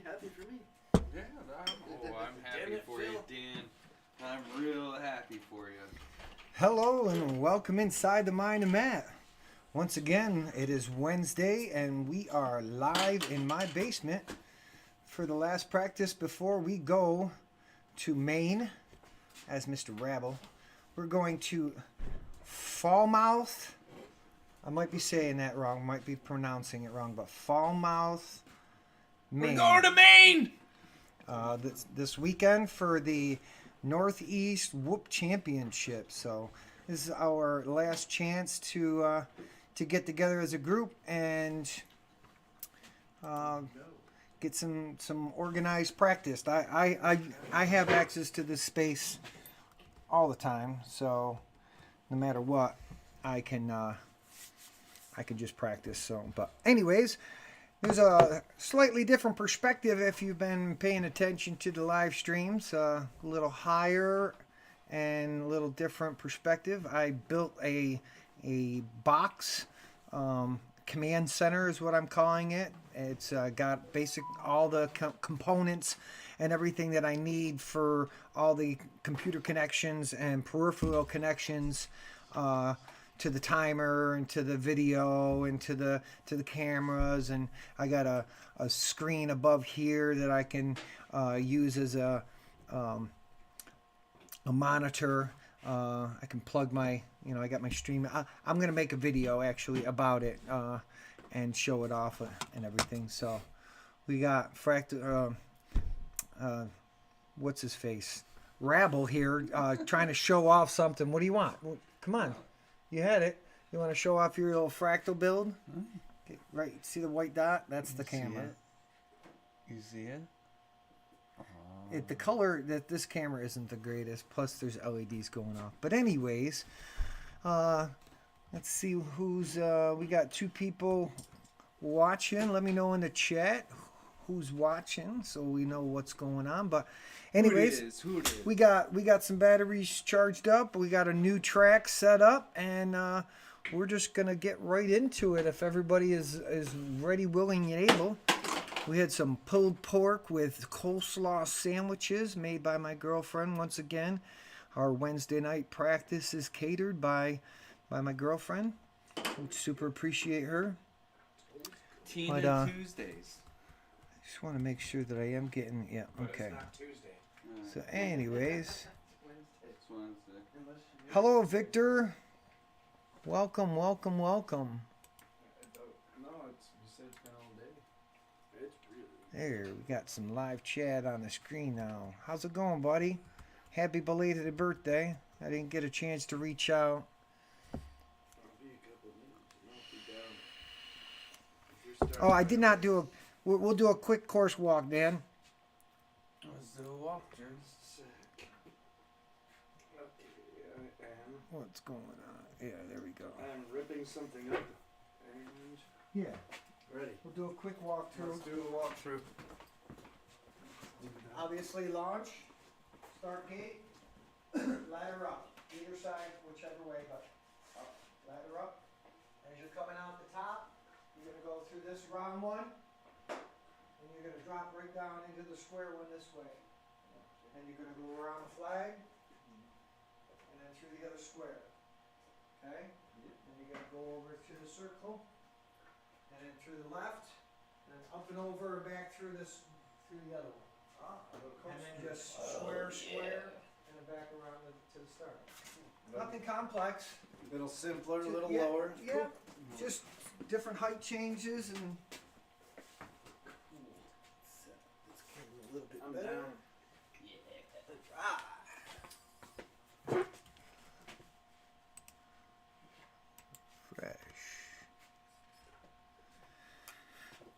happy for me. Yeah, I'm happy for you, Dan. I'm real happy for you. Hello and welcome inside the mind of Matt. Once again, it is Wednesday and we are live in my basement for the last practice before we go to Maine as Mr. Rabble. We're going to Falmouth. I might be saying that wrong, might be pronouncing it wrong, but Falmouth, Maine. We're going to Maine! This weekend for the Northeast Whoop Championship. So this is our last chance to get together as a group and get some organized practice. I have access to this space all the time, so no matter what, I can just practice. So, but anyways, there's a slightly different perspective if you've been paying attention to the live streams. A little higher and a little different perspective. I built a box. Command center is what I'm calling it. It's got all the components and everything that I need for all the computer connections and peripheral connections to the timer and to the video and to the cameras. And I got a screen above here that I can use as a monitor. I can plug my, I got my stream. I'm going to make a video actually about it and show it off and everything. So we got what's his face? Rabble here trying to show off something. What do you want? Well, come on. You had it. You want to show off your little fractal build? Okay, right. See the white dot? That's the camera. You see it? The color that this camera isn't the greatest. Plus, there's LEDs going off. But anyways, let's see who's. We got 2 people watching. Let me know in the chat who's watching, so we know what's going on. But anyways, who it is. we got some batteries charged up. We got a new track set up, and we're just gonna get right into it if everybody is ready, willing, and able. We had some pulled pork with coleslaw sandwiches made by my girlfriend. Once again, our Wednesday night practice is catered by my girlfriend. We super appreciate her. Tina Tuesdays. I just want to make sure that I am getting, yeah, okay. It's not Tuesday. So anyways, It's Wednesday. hello Victor. Welcome, welcome, welcome. No, you said it's been all day. It's really. There, we got some live chat on the screen now. How's it going, buddy? Happy belated birthday. I didn't get a chance to reach out. I'll be a couple of minutes and I'll be down. If you're starting Oh, I did not do a... We'll do a quick course walk, Dan. Let's do a walk, Jerry. Okay, I am. What's going on? Yeah, there we go. I am ripping something up. And Yeah, ready. we'll do a quick walkthrough. Let's do a walkthrough. Obviously, launch, start gate, ladder up. Either side, whichever way, but up, ladder up. As you're coming out the top, you're going to go through this round one, and you're going to drop right down into the square one this way. And you're going to go around the flag, and then through the other square. Okay? And you're going to go over to the circle, and then through the left, and then up and over and back through the other one. And then just square, and then back around to the start. Nothing complex. A little simpler, a Ju- little yeah, lower. Yeah, just different height changes and. Let's get a little bit I'm better. down. Fresh.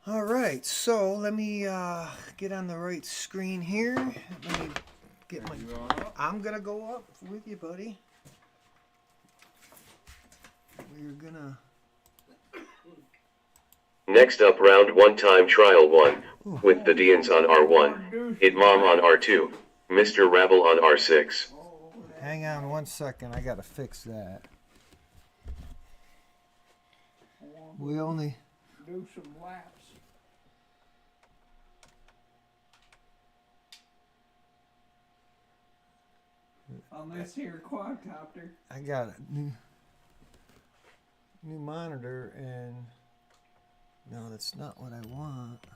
All right, so let me get on the right screen here. Let me get my. I'm gonna go up with you, buddy. We're gonna. Next up, round 1 time trial 1, with the Deans on R1, Itmam on R2, Mr. Rabble on R6. Hang on 1 second, I gotta fix that. We only do some laps. on this here quadcopter. I got a new monitor, and no, that's not what I want.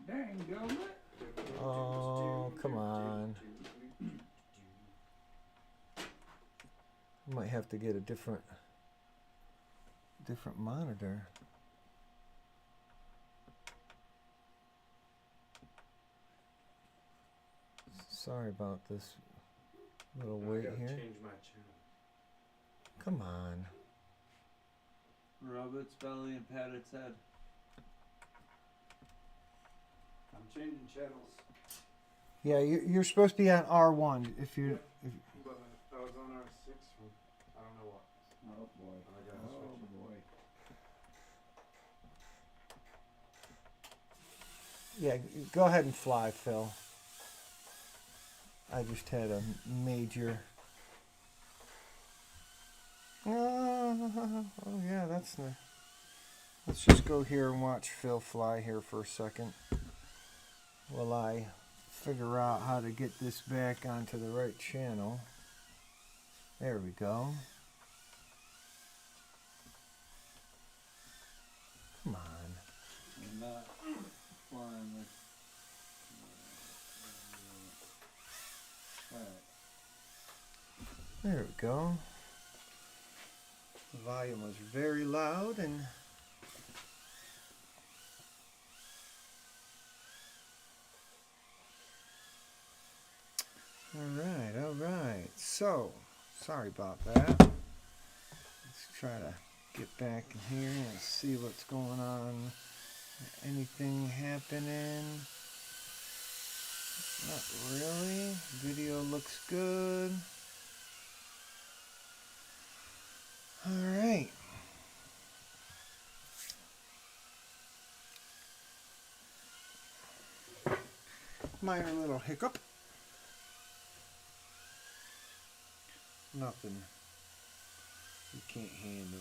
Dang, Gilbert. Oh, come on. I might have to get a different monitor. Sorry about this little wait here. Change my channel. Come on. Rub its belly and pat its head. I'm changing channels. Yeah, you're supposed to be on R1 if you. But I was on R6 from I don't know what. Oh boy. I gotta Oh switch boy. Yeah, go ahead and fly, Phil. I just had a major. Oh yeah, that's the. Let's just go here and watch Phil fly here for a second, while I figure out how to get this back onto the right channel. There we go. Come on. I'm not flying with. Alright. There we go. The volume was very loud and all right. So, sorry about that. Let's try to get back in here and see what's going on. Anything happening? Not really. Video looks good. All right. Minor little hiccup. Nothing you can't handle.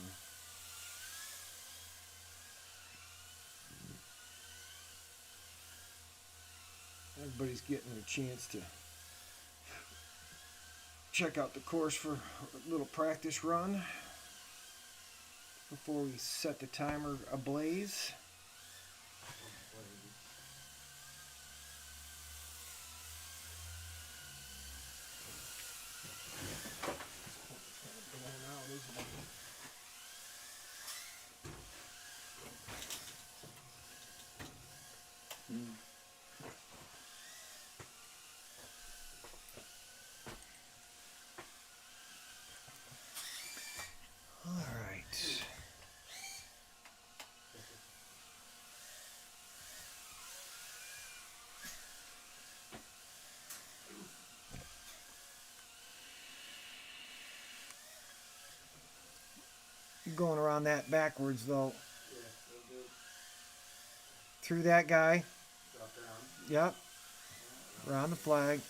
Everybody's getting a chance to check out the course for a little practice run before we set the timer ablaze. Going around that backwards though. Yeah, that'll do. Through that guy. Drop down. Yep. Around the flag.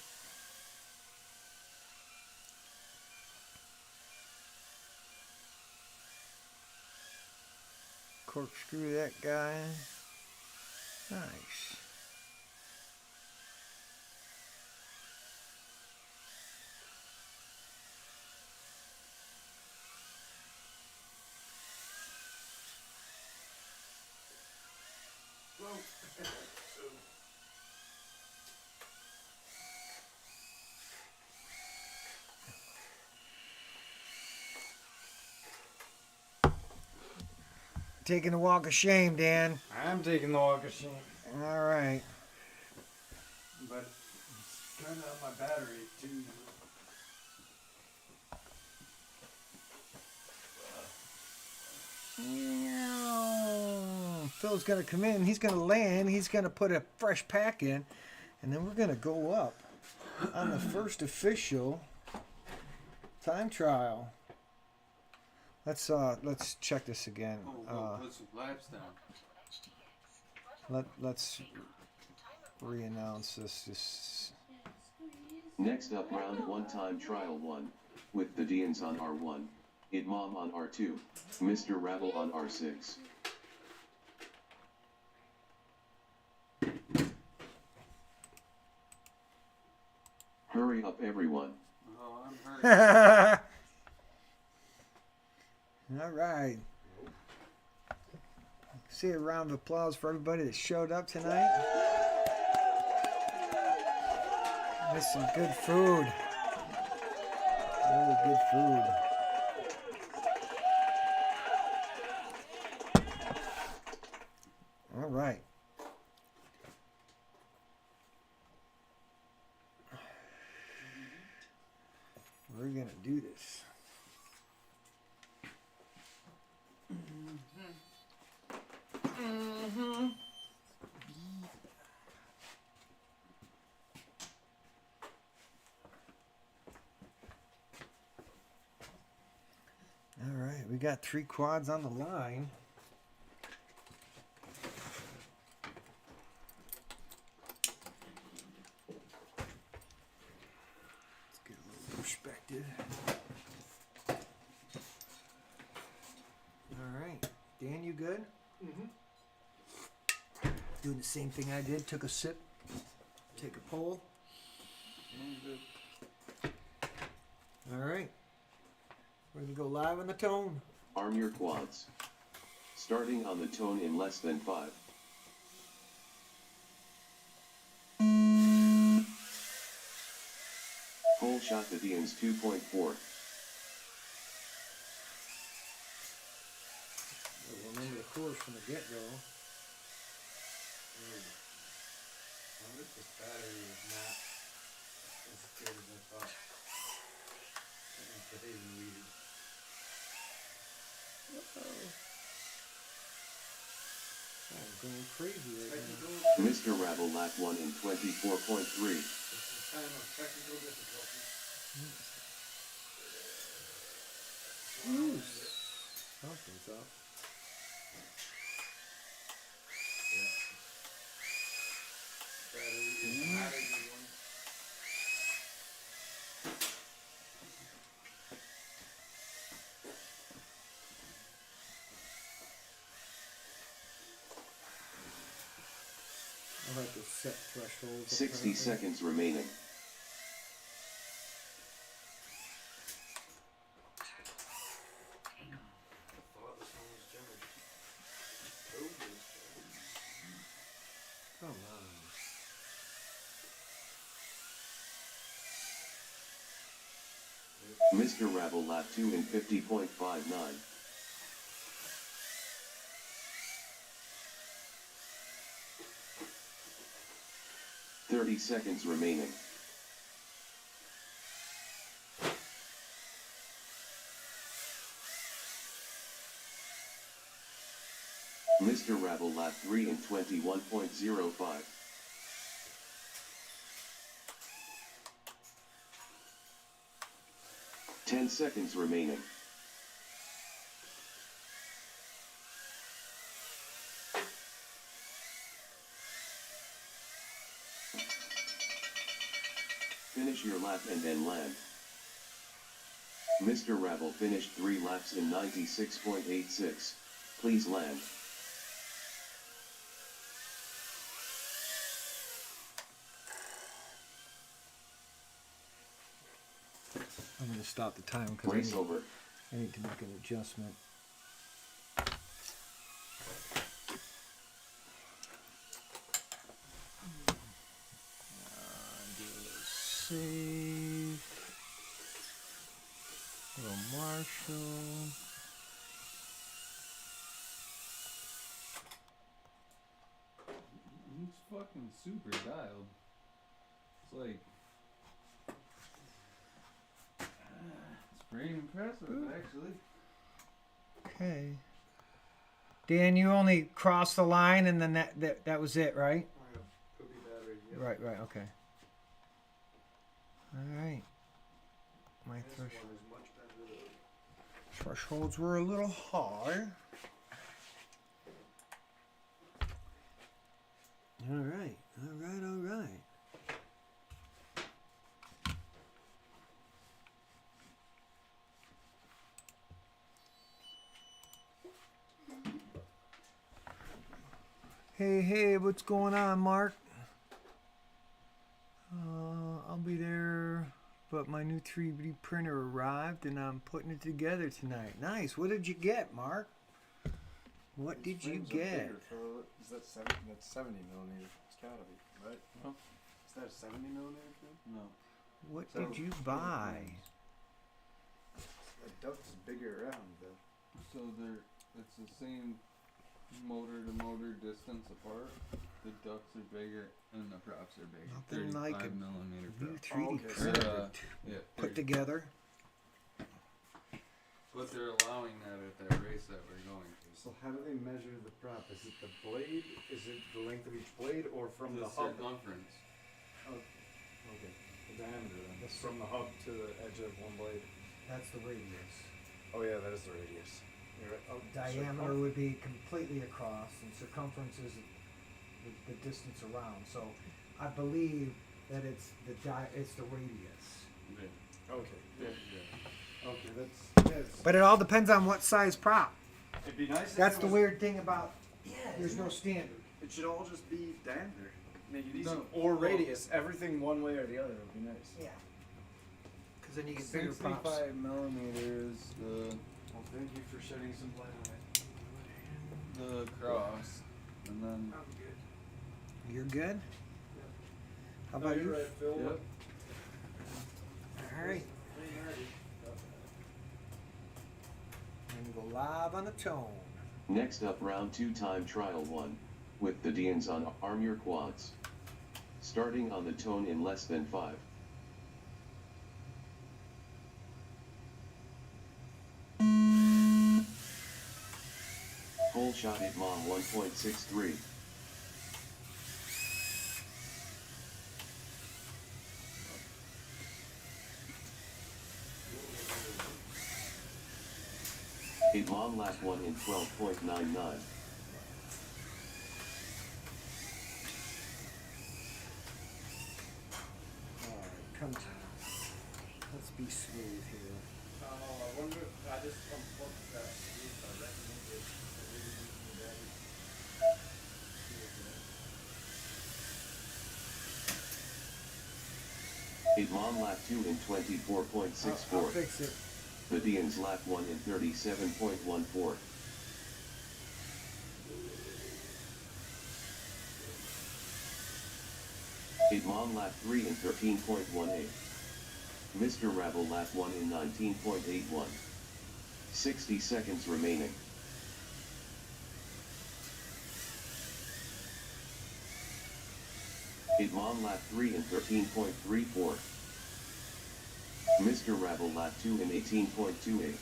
Corkscrew that guy. Nice. Whoa. Taking the walk of shame, Dan. I'm taking the walk of shame. All right. But it's kind of on my battery too. Phil's gonna come in. He's gonna land. He's gonna put a fresh pack in, and then we're gonna go up on the first official time trial. Let's check this again. Put some laps down. Let's re-announce this. Next up, round 1 time trial 1, with the Deans on R1, Idmam on R2, Mr. Rabble on R6. Hurry up, everyone. Oh, I'm hurt. All right. See a round of applause for everybody that showed up tonight. There's some good food. Really good food. All right. We're gonna do this. All right, we got 3 quads on the line. Let's get a little perspective. All right, Dan, you good? Mm-hmm. Doing the same thing I did. Took a sip. Take a pull. All right. We're gonna go live on the tone. Arm your quads. Starting on the tone in less than 5. Pole shot the Deans 2.4. Remember the course from the get-go. I wonder if this battery is not as good as I thought. It's behaving weird. I'm going crazy right now. Mr. Rattle lap 1 in 24.3. It's a time of technical difficulty. Something's up. Battery is not a good one. I'll have to set thresholds. 60 seconds remaining. I thought this one was generous. Oh, this Come on. Mr. Rattle lap 2 in 50.59. 30 seconds remaining. Mr. Rattle lap 3 in 21.05. 10 seconds remaining. Finish your lap and then land. Mr. Rattle finished 3 laps in 96.86. Please land. I'm going to stop the time because Race over. I need to make an adjustment. Do a little save. Little Marshall. It's fucking super dialed. It's like it's pretty impressive, actually. Okay. Dan, you only crossed the line and then that was it, right? could be battery. Yep. Right, okay. Alright. My This one is much better though. thresholds were a little high. Alright. Hey, what's going on, Mark? I'll be there but my new 3D printer arrived and I'm putting it together tonight. Nice. What did you get, Mark? What did you get? Is that 70? That's 70 millimeter. It's gotta be, right? Huh? Is that a 70 millimeter film? No. What So, did you buy? The duct's bigger around though. So it's the same motor to motor distance apart. The ducts are bigger and the props are bigger. Nothing like a 35 millimeter new prop. 3D okay. printer Yeah, put together. but they're allowing that at that race that we're going to. So how do they measure the prop? Is it the blade? Is it the length of each blade, or from the hub? circumference. Okay, the diameter then. That's from the hub to the edge of one blade. That's the radius. Oh yeah, that is the radius. You're right. Oh, Diameter would be completely across, and circumference is the distance around. So I believe that it's the radius. Yeah. Okay. Yeah. Yeah. Okay, that's. But it all depends on what size prop. It'd be nice. That's if the it was, weird thing about. Yeah. There's no standard. It should all just be diameter. Make it easy. No. Or radius. Everything one way or the other would be nice. Yeah. Because then you get bigger props. 65 millimeters, Well, thank you for shedding some light on it. the cross, and then I'm good. You're good. How No, about you're you? right, Phil. yep. All right. And go live on the tone. Next up, round 2 time trial 1, with the Deans on arm your quads. Starting on the tone in less than 5. Full shot at mom 1.63. Hit mom lap 1 in 12.99. Alright, come to. Let's be smooth here. I wonder. I just unplugged that. I recommend it. Hit mom lap 2 in 24.64. I'll fix it. The Deans lap 1 in 37.14. Hit mom lap 3 in 13.18. Mr. Rabble lap 1 in 19.81. 60 seconds remaining. Hit mom lap 3 in 13.34. Mr. Rabble lap 2 in 18.28.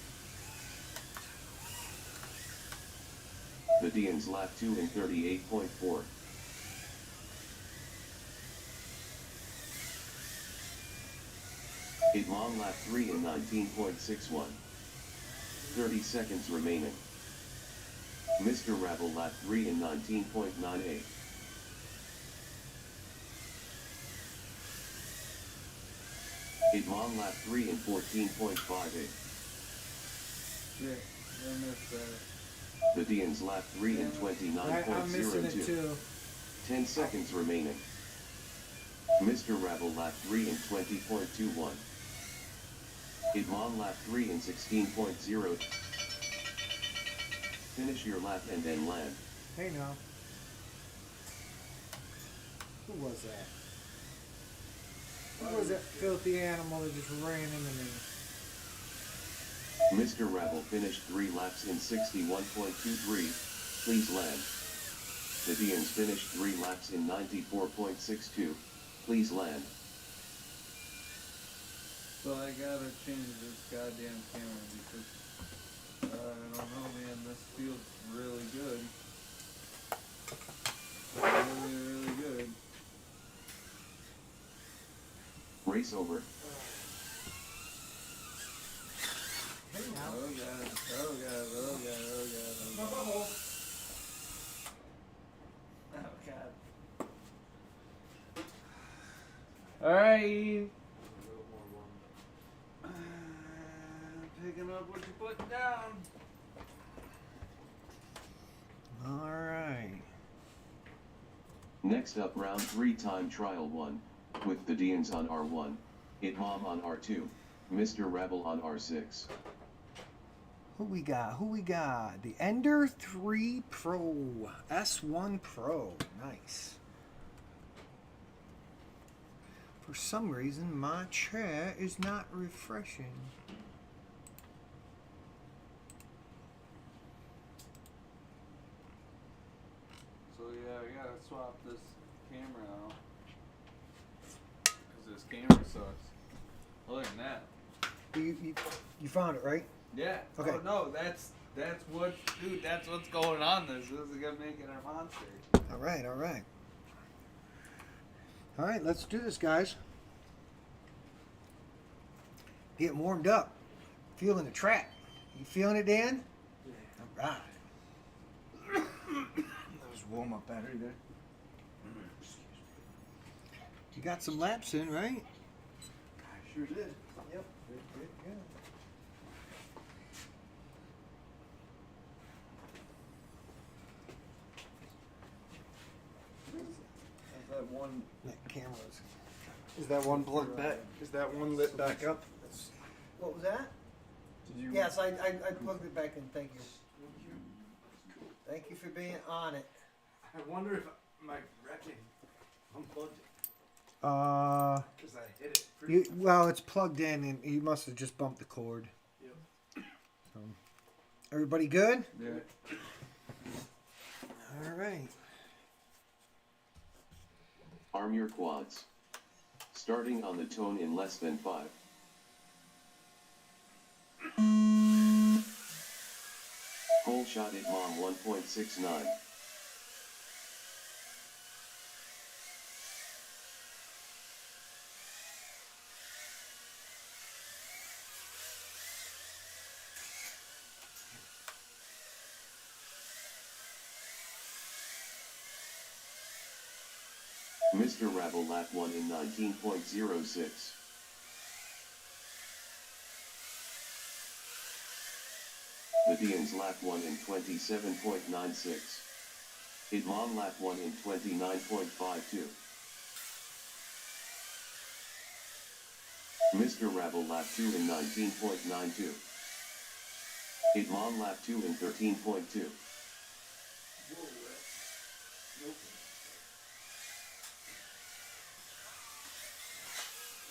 The Deans lap 2 in 38.4. Hit mom lap 3 in 19.61. 30 seconds remaining. Mr. Rabble lap 3 in 19.98. Hit mom lap 3 in 14.58. Yeah, I missed that. The Deans lap 3 in I'm missing it 29.02. too. 10 seconds remaining. Mr. Rabble lap 3 in 20.21. Hit mom lap 3 in 16.0. Finish your lap and then land. Hey now. Who was that? Who was that filthy animal that just ran into me? Mr. Rabble finished 3 laps in 61.23. Please land. The Deans finished 3 laps in 94.62. Please land. So I gotta change this goddamn camera because I don't know, man. This feels really good. Really, really good. Race over. Hey now. Oh god! Oh god! Oh god! Oh god! Oh god! Oh god! All right. A little more warm. Picking up what you put down. All right. Next up, round 3 time trial 1, with the Deans on R1. Hitmom on R2, Mr. Rebel on R6. Who we got? Who we got? The Ender 3 Pro. S1 Pro. Nice. For some reason, my chat is not refreshing. So yeah, I gotta swap this camera out. Cause this camera sucks. Other than that. You found it, right? Yeah. Okay. Oh no, that's what, dude. That's what's going on. This is gonna make it our monster. All right, all right. All right, let's do this, guys. Getting warmed up. Feeling the track. You feeling it, Dan? Yeah. All right. That was warm up battery there. You got some laps in, right? I sure did. Yep. Good, good, good. Is that one? That camera's. Is that one plugged back? Is that one lit back up? What was that? Did you? Yes, I plugged it back in. Thank you. Thank you for being on it. I wonder if my wrecking unplugged it because I hit it. Pretty Well, it's plugged in, and you must have just bumped the cord. Yep. Everybody good? Yeah. All right. Arm your quads. Starting on the tone in less than 5. Whole shot at mom 1.69. Mr. Rabble lap 1 in 19.06. The Dians lap 1 in 27.96. Hitmom lap 1 in 29.52. Mr. Rabble lap 2 in 19.92. Hitmom lap 2 in 13.2.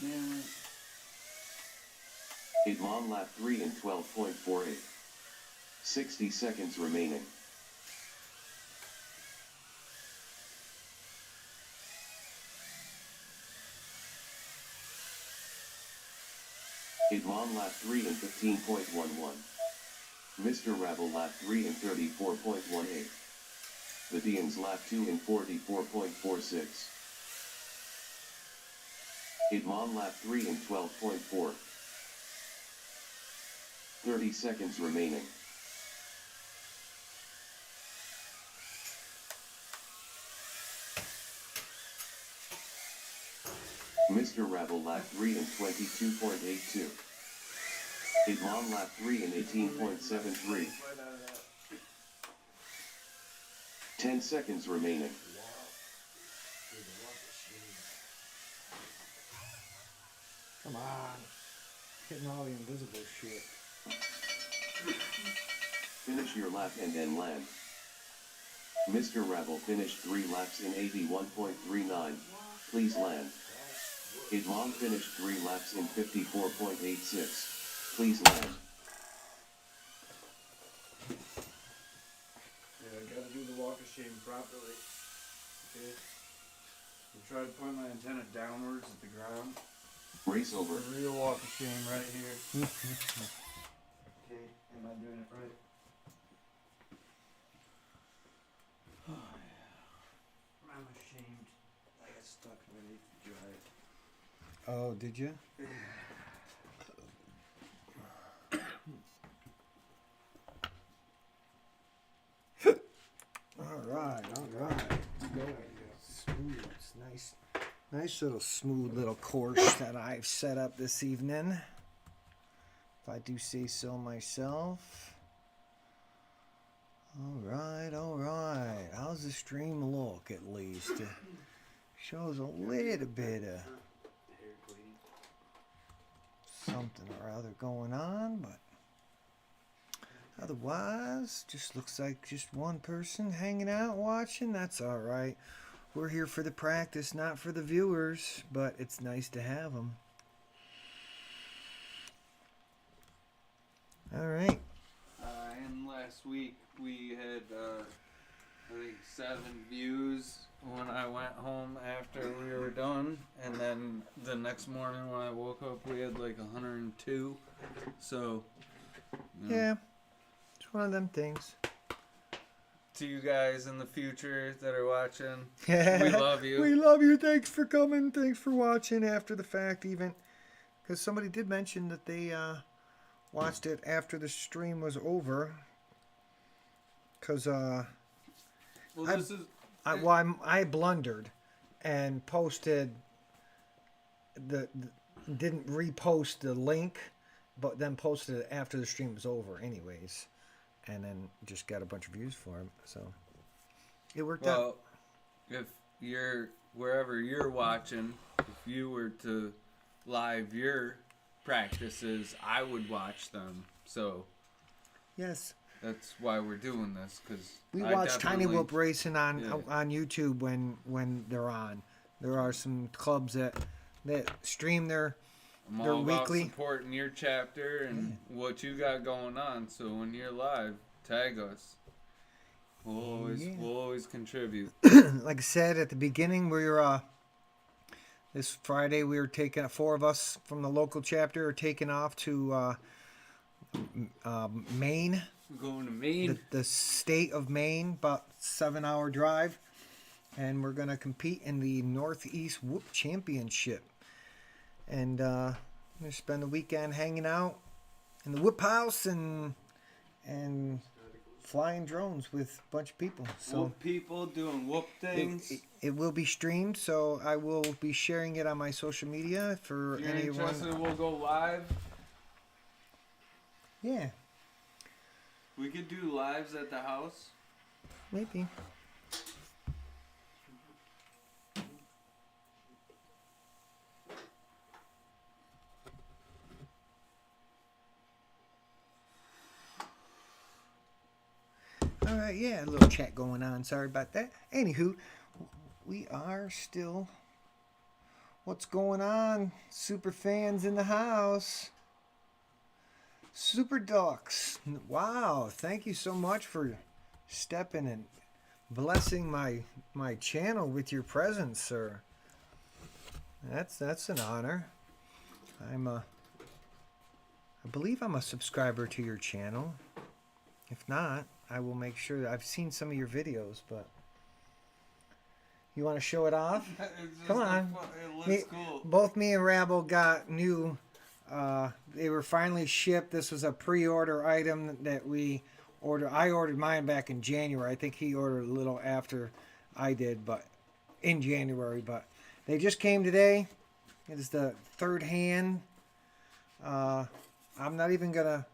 Yeah. Hitmom lap 3 in 12.48. 60 seconds remaining. Hitmom lap 3 in 15.11. Mr. Rabble lap 3 in 34.18. The Dians lap 2 in 44.46. Hitmom lap 3 in 12.4. 30 seconds remaining. Mr. Rabble lap 3 in 22.82. Hitmom lap 3 in 18.73. 10 seconds remaining. Come on. Hitting all the invisible shit. Finish your lap and then land. Mr. Rabble finished 3 laps in 81.39. Please land. Hitmom finished 3 laps in 54.86. Please land. Yeah, I gotta do the walk of shame properly. Okay. I try to point my antenna downwards at the ground. Race over. The real walk of shame right here. Okay, am I doing it right? Oh, yeah. I'm ashamed. I got stuck underneath the drive. Oh, did you? All right. Go. Smooth. It's nice little smooth little course that I've set up this evening. If I do say so myself. All right. How's the stream look at least? Shows a little bit of. Hair cleaning. something or other going on, but otherwise, just looks like just one person hanging out watching. That's all right. We're here for the practice, not for the viewers, but it's nice to have them. All right. And last week we had, I think 7 views when I went home after we were done, and then the next morning when I woke up we had like 102. So Yeah, it's one of them things. to you guys in the future that are watching, Yeah, we love you. We love you. Thanks for coming. Thanks for watching after the fact, even because somebody did mention that they watched it after the stream was over. Because Well, this is I blundered and posted didn't repost the link, but then posted it after the stream was over, anyways, and then just got a bunch of views for him. So it worked out. well. If you're wherever you're watching, if you were to live your practices, I would watch them. So Yes. that's why we're doing this, because We watch Tiny Whoop Racing on Yeah. on YouTube when they're on. There are some clubs that stream their I'm they're all about weekly. supporting your chapter and what you got going on. So when you're live, tag us. Yeah. We'll always contribute. Like I said at the beginning, we're this Friday we were taking 4 of us from the local chapter are taking off to Maine, We're going to Maine. the state of Maine, about 7-hour drive, and we're gonna compete in the Northeast Whoop Championship. And we're gonna spend the weekend hanging out in the whoop house and flying drones with a bunch of people. So Whoop people doing whoop things. it will be streamed, so I will be sharing it on my social media for If you're anyone. interested, we'll go live. Yeah, We could do lives at the house. maybe. All right, yeah, a little chat going on. Sorry about that. Anywho, we are still. What's going on? Super fans in the house. Super Ducks. Wow, thank you so much for stepping and blessing my channel with your presence, sir. That's an honor. I believe I'm a subscriber to your channel. If not, I will make sure that I've seen some of your videos, but you want to show it off? Come on. It looks cool. Both me and Rabble got new. They were finally shipped. This was a pre-order item that we ordered. I ordered mine back in January. I think he ordered a little after I did, but in January. But they just came today. It is the third hand. I'm not even gonna.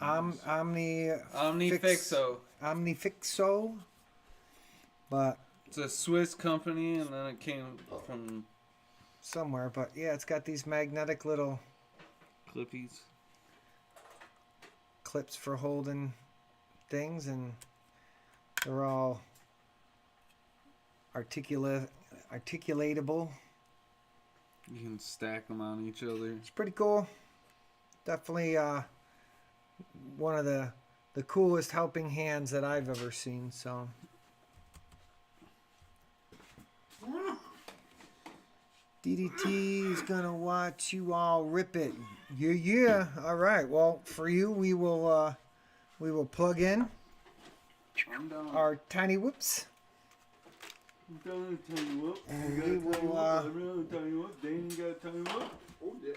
Omnifixo. Omnifixo. But It's a Swiss company, and then it came from somewhere. But yeah, it's got these magnetic little Clippies. clips for holding things, and they're all articulatable. You can stack them on each other. It's pretty cool. Definitely one of the coolest helping hands that I've ever seen. So DDT is gonna watch you all rip it. Yeah. All right. Well, for you, we will plug in I'm done. our tiny whoops. I'm done. Tell you what. And You we got a tiny will, whoop. Everyone tell you what. Dane, you got a tiny whoop. Oh yeah.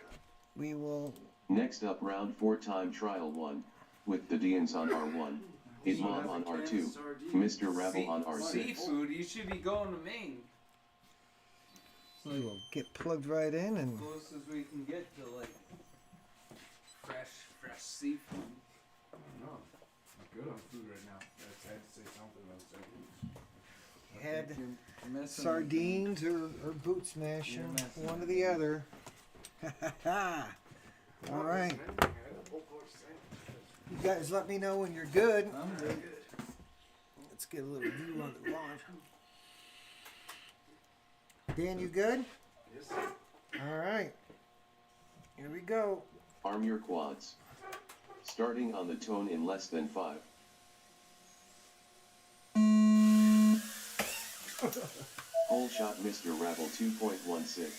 We will. Next up, round 4 time trial 1. With the Deans on R1. Idmam on R2. Mr. Rabble on R6. Seafood. You should be going to Maine. We will get plugged right in and. Close as we can get to like fresh seafood. No, I'm good on food right now. I had to say something about seafood. Had You're missing sardines or boot smashing, You're messing one or with the me. other. All right. You guys let me know when you're good. I'm good. Let's get a little view on the lawn. Dan, you good? Yes, sir. All right. Here we go. Arm your quads. Starting on the tone in less than 5. Hole shot Mr. Rabble 2.16.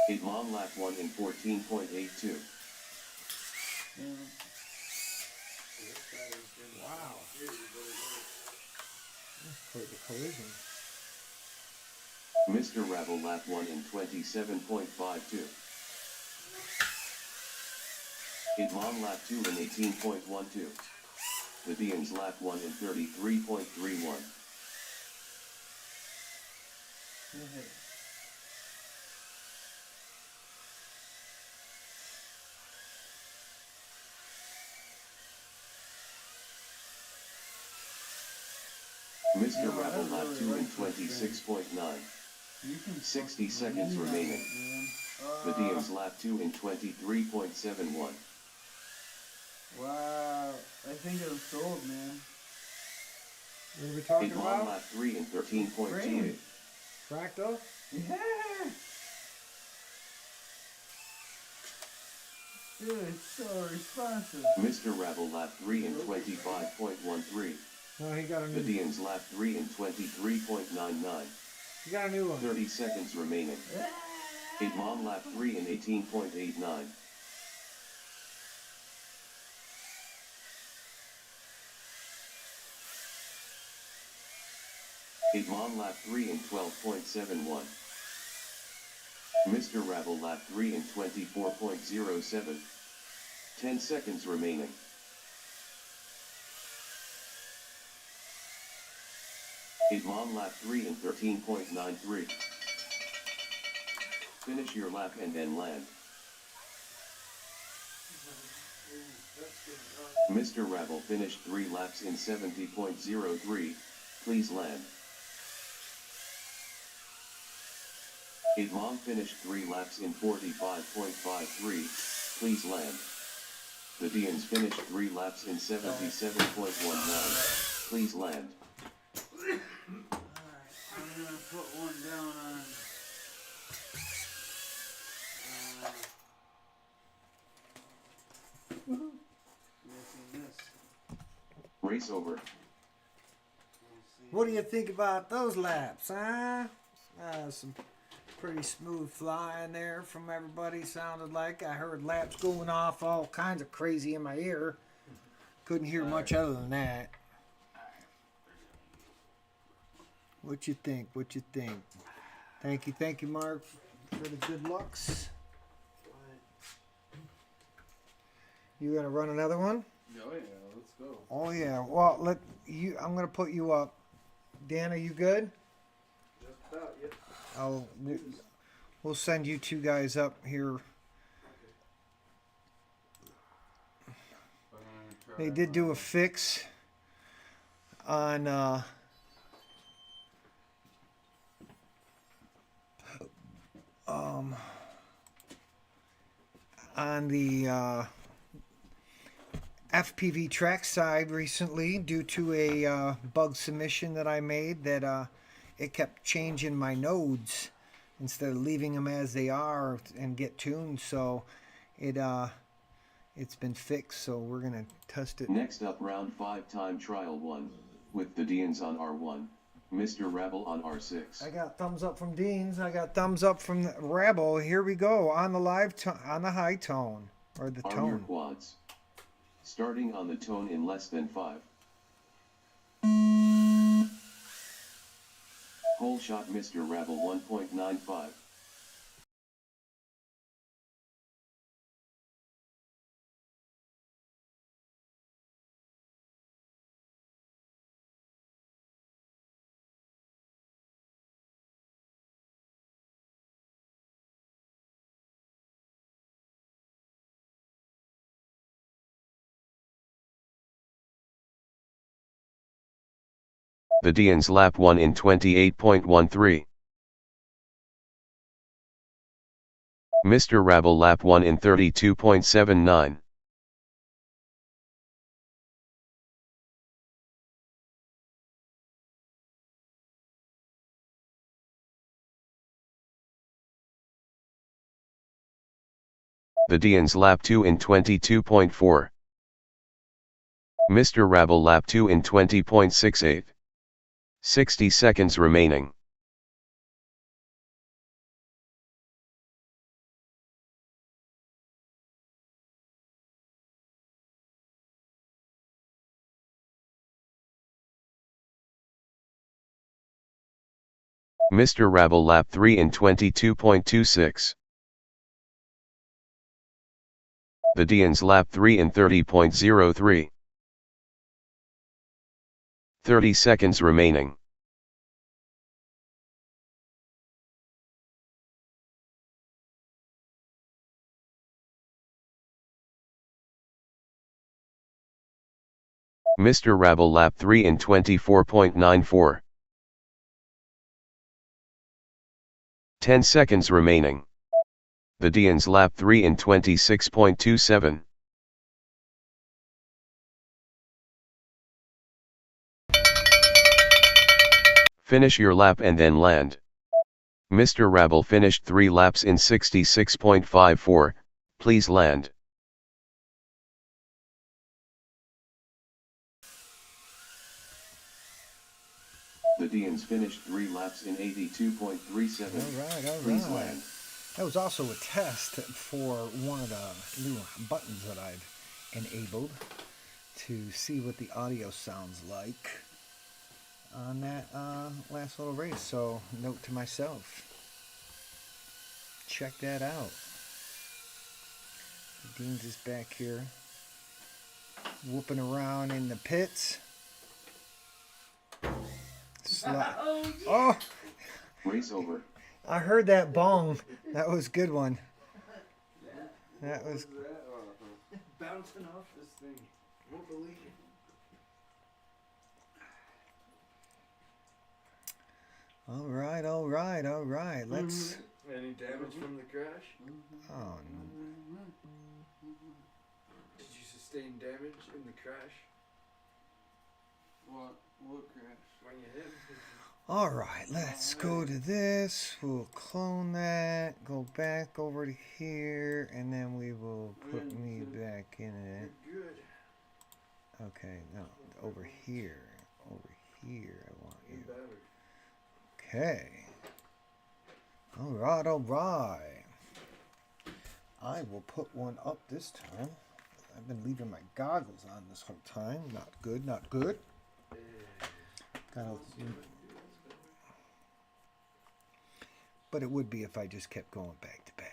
Hit long lap 1 in 14.82. Wow. Quite the collision. Mr. Rabble lap 1 in 27.52. Hit long lap 2 in 18.12. The Dean's lap 1 in 33.31. Mr. Rabble lap 2 in 26.9. 60 seconds remaining. The Dean's lap 2 in 23.71. Wow, I think I'm sold, man. What are we talking Hit long about? lap 3 in 13.28. Fractal? Yeah. Dude, it's so responsive. Mr. Rabble lap 3 in 25.13. No, he got a The new. Dean's lap 3 in 23.99. He got a new one. 30 seconds remaining. Hit long lap 3 in 18.89. Hit long lap 3 in 12.71. Mr. Rabble lap 3 in 24.07. 10 seconds remaining. Hit long lap 3 in 13.93. Finish your lap and then land. Mr. Rabble finished 3 laps in 70.03. Please land. Hit long finished 3 laps in 45.53. Please land. The Deans finished 3 laps in 77.19. Please land. Alright, I'm gonna put one down on missing this. Race over. We'll see. What do you think about those laps, huh? Some pretty smooth flying there from everybody, sounded like. I heard laps going off all kinds of crazy in my ear. Couldn't hear much other than that. What you think? What you think? Thank you, Mark, for the good looks. You gonna run another one? Oh yeah, let's go. Oh yeah. Well, I'm gonna put you up. Dan, are you good? Just about, yep. We'll send you two guys up here. They did do a fix on the FPV track side recently due to a bug submission that I made that it kept changing my nodes instead of leaving them as they are and get tuned. So it's been fixed. So we're gonna test it. Next up, round 5 time trial 1. With the Deans on R1. Mr. Rabble on R6. I got thumbs up from Deans. I got thumbs up from the Rebel. Here we go on the on the high tone or the Arm your tone. quads. Starting on the tone in less than 5. Hole shot Mr. Rabble 1.95. The Dian's lap 1 in 28.13. Mr. Rabble lap 1 in 32.79. The Dian's lap 2 in 22.4. Mr. Rabble lap 2 in 20.68. 60 seconds remaining. Mr. Rabble lap 3 in 22.26. The Dian's lap 3 in 30.03. 30 seconds remaining. Mr. Rabble lap 3 in 24.94. 10 seconds remaining. The Dian's lap 3 in 26.27. Finish your lap and then land. Mr. Rabble finished 3 laps in 66.54, please land. The Dian's finished 3 laps in 82.37. All right. Please land. That was also a test for one of the new buttons that I've enabled to see what the audio sounds like on that last little race. So, note to myself, check that out. Dean's is back here whooping around in the pits. Oh! Race over. I heard that bong. That was a good one. That was Bouncing off this thing. Won't believe it. all right. Let's. Any damage from the crash? Oh, Did you sustain damage in the crash? What crash? When you hit him? all right. Let's go to this. We'll clone that. Go back over to here, and then we will put me back in it. You're good. Okay, no, over here. Over here, I want you. You're better. Okay. All right. I will put one up this time. I've been leaving my goggles on this whole time. Not good. But it would be if I just kept going back to back.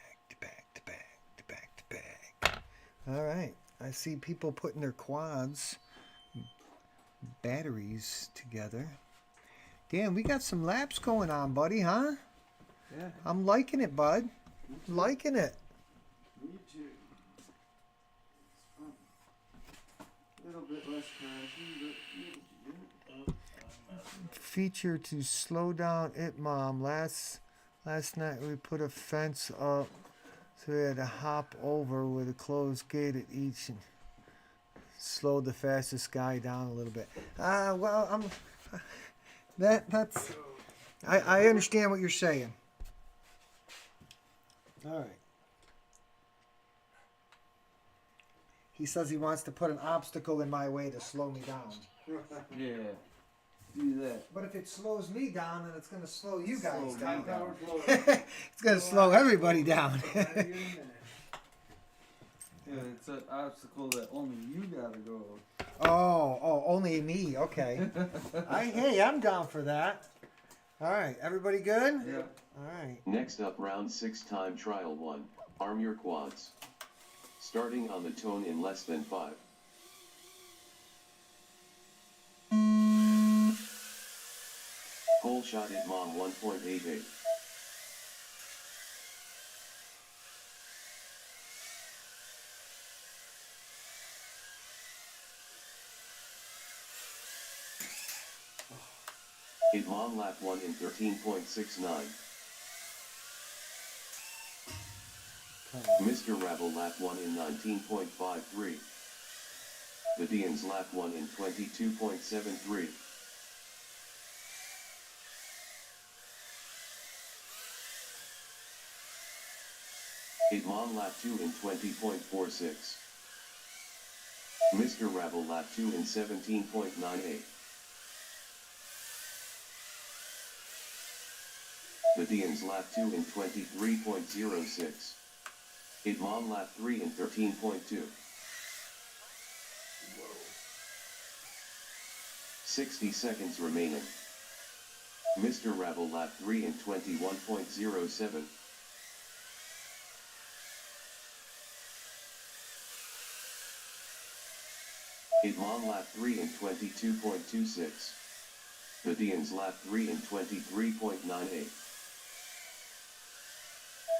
All right. I see people putting their quads, batteries together. Damn, we got some laps going on, buddy, huh? Yeah. I'm liking it, bud. Liking it. Me too. It's fun. A little bit less crashing, but Feature to slow down it, Mom. Last night we put a fence up, so we had to hop over with a closed gate at each and slow the fastest guy down a little bit. Well, that's. I understand what you're saying. All right. He says he wants to put an obstacle in my way to slow me down. Yeah. Do that. But if it slows me down, then it's going to slow you guys Slow down. me down. It's going to slow everybody down. Yeah, it's an obstacle that only you gotta go. Oh, only me. Okay. Hey, I'm down for that. All right, everybody good? Yeah. All right. Next up, round 6 time trial 1. Arm your quads. Starting on the tone in less than 5. Hole shot at Mom 1.88. It long lap 1 in 13.69. Mr. Rabble lap 1 in 19.53. The Deans lap 1 in 22.73. It long lap 2 in 20.46. Mr. Rabble lap 2 in 17.98. The Deans lap 2 in 23.06. It long lap 3 in 13.2. 60 seconds remaining. Mr. Rabble lap 3 in 21.07. It long lap 3 in 22.26. The Deans lap 3 in 23.98.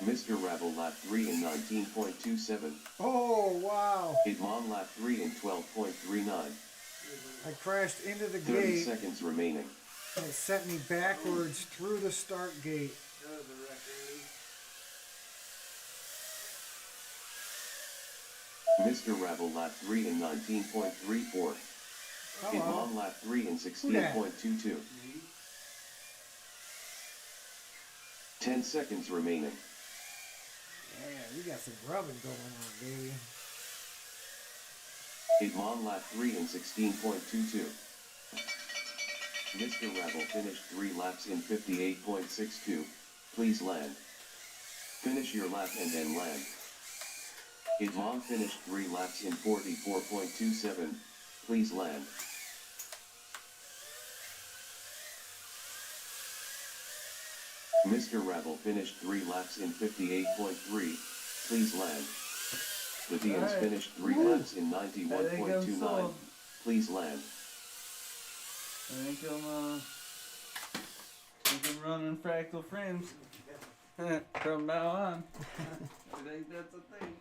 Mr. Rabble lap 3 in 19.27. Oh, wow. It long lap 3 in 12.39. I crashed into the 30 gate seconds remaining. and it sent me backwards through the start gate. That was a record. Mr. Rabble lap 3 in 19.34. It Hello. long lap 3 in 16.22. Me? 10 seconds remaining. Yeah, we got some rubbing going on, baby. It long lap 3 in 16.22. Mr. Rabble finished 3 laps in 58.62. Please land. Finish your lap and then land. It long finished 3 laps in 44.27. Please land. Mr. Rabble finished 3 laps in 58.3. Please land. The Deans Alright. finished 3 laps in 91.29. sold. Please land. I think I'm running fractal frames from now on. I think that's a thing.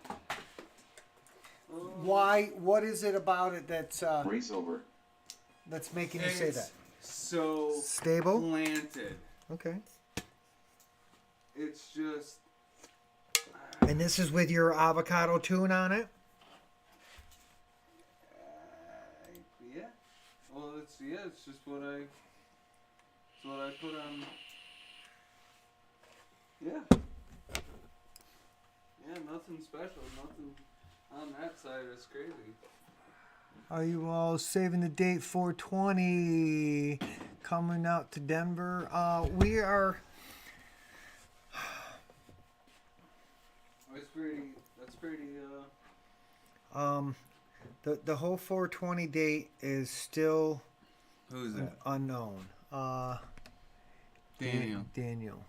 Why? What is it about it that's Race over. that's making you say It's that? so Stable? planted. Okay. It's just And this is with your avocado tune on it? yeah. Well, it's just what I put on. Yeah. Yeah, nothing special, nothing on that side is crazy. Are you all saving the date 420 coming out to Denver? We are. That's pretty The whole 420 date is still Who's that? unknown. Daniel. Daniel.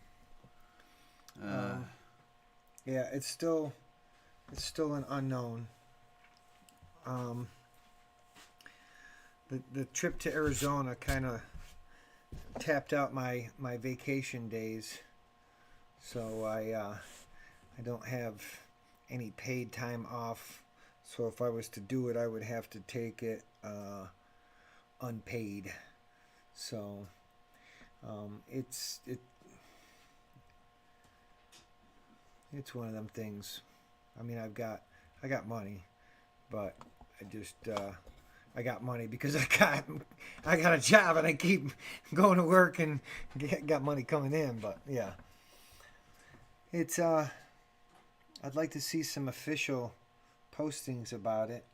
Yeah, it's still an unknown. The trip to Arizona kind of tapped out my vacation days, so I don't have any paid time off. So if I was to do it, I would have to take it unpaid. So it's one of them things. I mean, I got money, but I got money because I got a job and I keep going to work and got money coming in. But yeah, it's I'd like to see some official postings about it.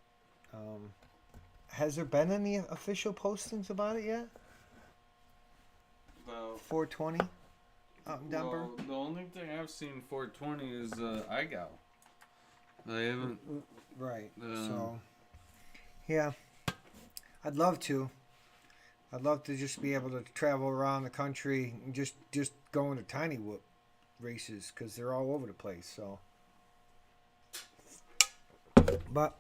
Has there been any official postings about it yet? About 420 out in Denver. Well, the only thing I've seen 420 is IGAL. They haven't. Right. So, yeah, I'd love to. I'd love to just be able to travel around the country and just going to tiny whoop races because they're all over the place. So, but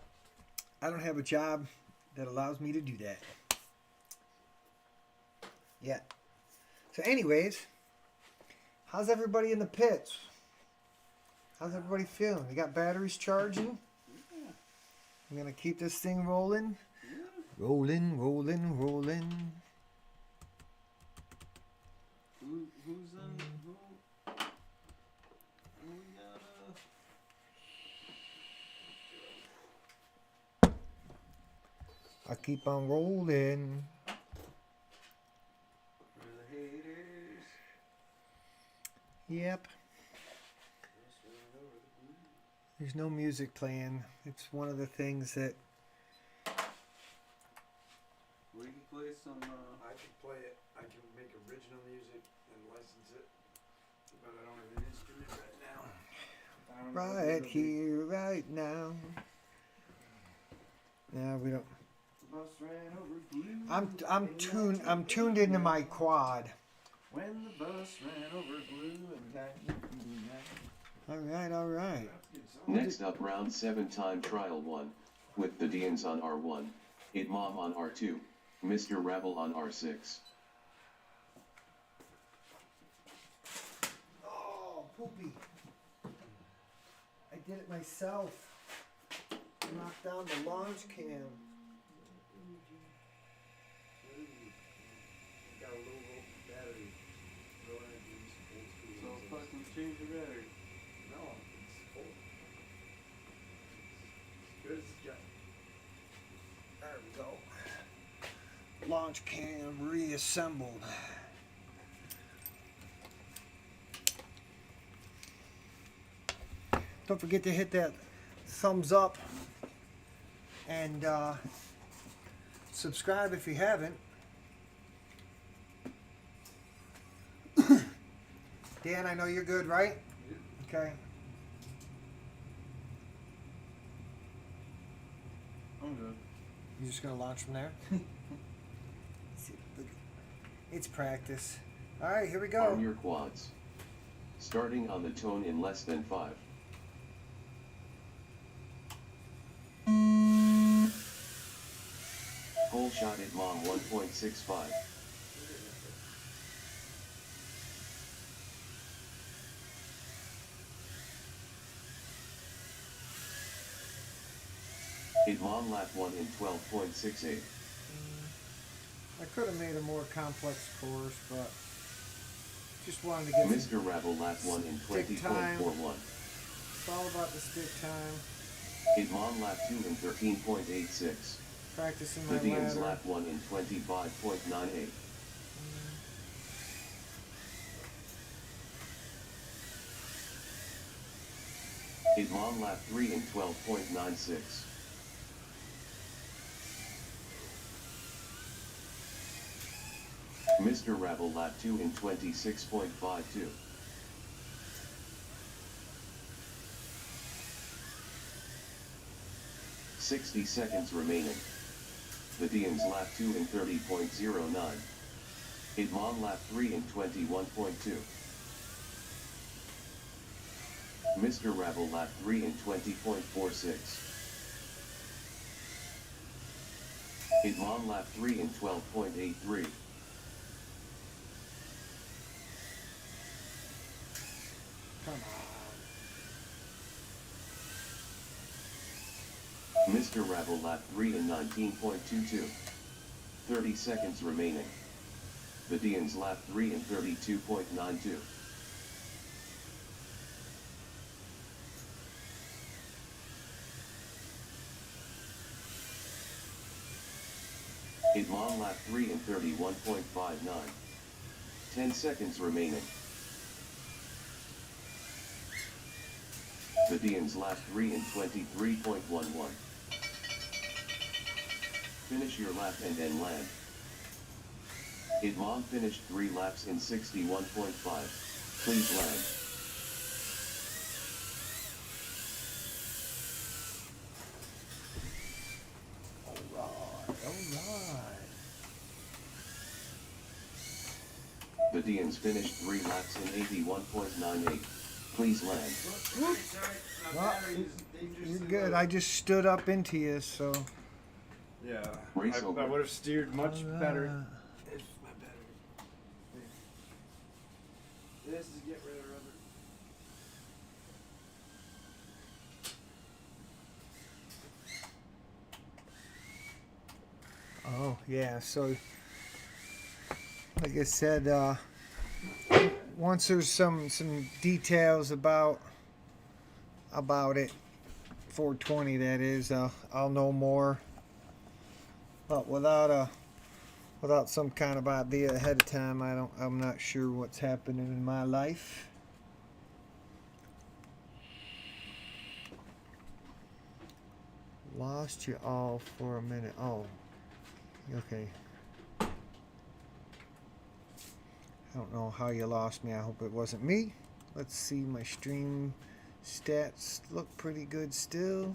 I don't have a job that allows me to do that. Yeah. So, anyways, how's everybody in the pits? How's everybody feeling? You got batteries charging? I'm gonna keep this thing rolling. Rolling, rolling, rolling. Who's in who? We gotta. I keep on rolling. For the haters. Yep. There's no music playing. It's one of the things that We can play some. I can play it. I can make original music and license it, but I don't have an instrument right now. I don't know what right it'll be. here, right now. No, we don't. The bus ran over glue. I'm tuned into my quad. When the bus ran over glue and tightened. All right. Next up, round 7 time trial 1, with the Deans on R1, It Mom on R2, Mr. Rabble on R6. Oh, poopy. I did it myself. Knocked down the launch cam. Got a low volt battery. Go ahead and use old school So ones. fucking change the battery. No, it's full. As good as it's got. There we go. Launch cam reassembled. Don't forget to hit that thumbs up and subscribe if you haven't. Dan, I know you're good, right? Okay. I'm good. You're just gonna launch from there? See, look, it's practice. All right, here we go. Arm your quads. Starting on the tone in less than 5. Whole shot at Mom 1.65. It Mom lap 1 in 12.68. I could have made a more complex course, but just wanted to get some. Mr. Rabble lap 1 in Stick time. 20.41. It's all about the stick time. It Mom lap 2 in 13.86. Practicing The my Deans ladder. lap 1 in 25.98. It Mom lap 3 in 12.96. Mr. Rabble lap 2 in 26.52. "60 seconds remaining. The Deans lap 2 in 30.09. It Mom lap 3 in 21.2. Mr. Rabble lap 3 in 20.46. It Mom lap 3 in 12.83. Come on. Mr. Rabble lap 3 in 19.22. 30 seconds remaining. The Deans lap 3 in 32.92. It Mom lap 3 in 31.59. 10 seconds remaining. The Deans lap 3 in 23.11. Finish your lap and then land. It Mom finished 3 laps in 61.5. Please land. Alright. The Deans finished 3 laps in 81.98. Please land. Sorry, my Well, battery's dangerously You're good. low. I just stood up into you, so. Yeah, Race I over. would have steered much better Alright. if my battery. This is get rid of rubber. Oh, yeah. So, like I said, once there's some details about it, 420 that is, I'll know more. But without some kind of idea ahead of time, I'm not sure what's happening in my life. Lost you all for a minute. Oh, okay. I don't know how you lost me. I hope it wasn't me. Let's see, my stream stats look pretty good still.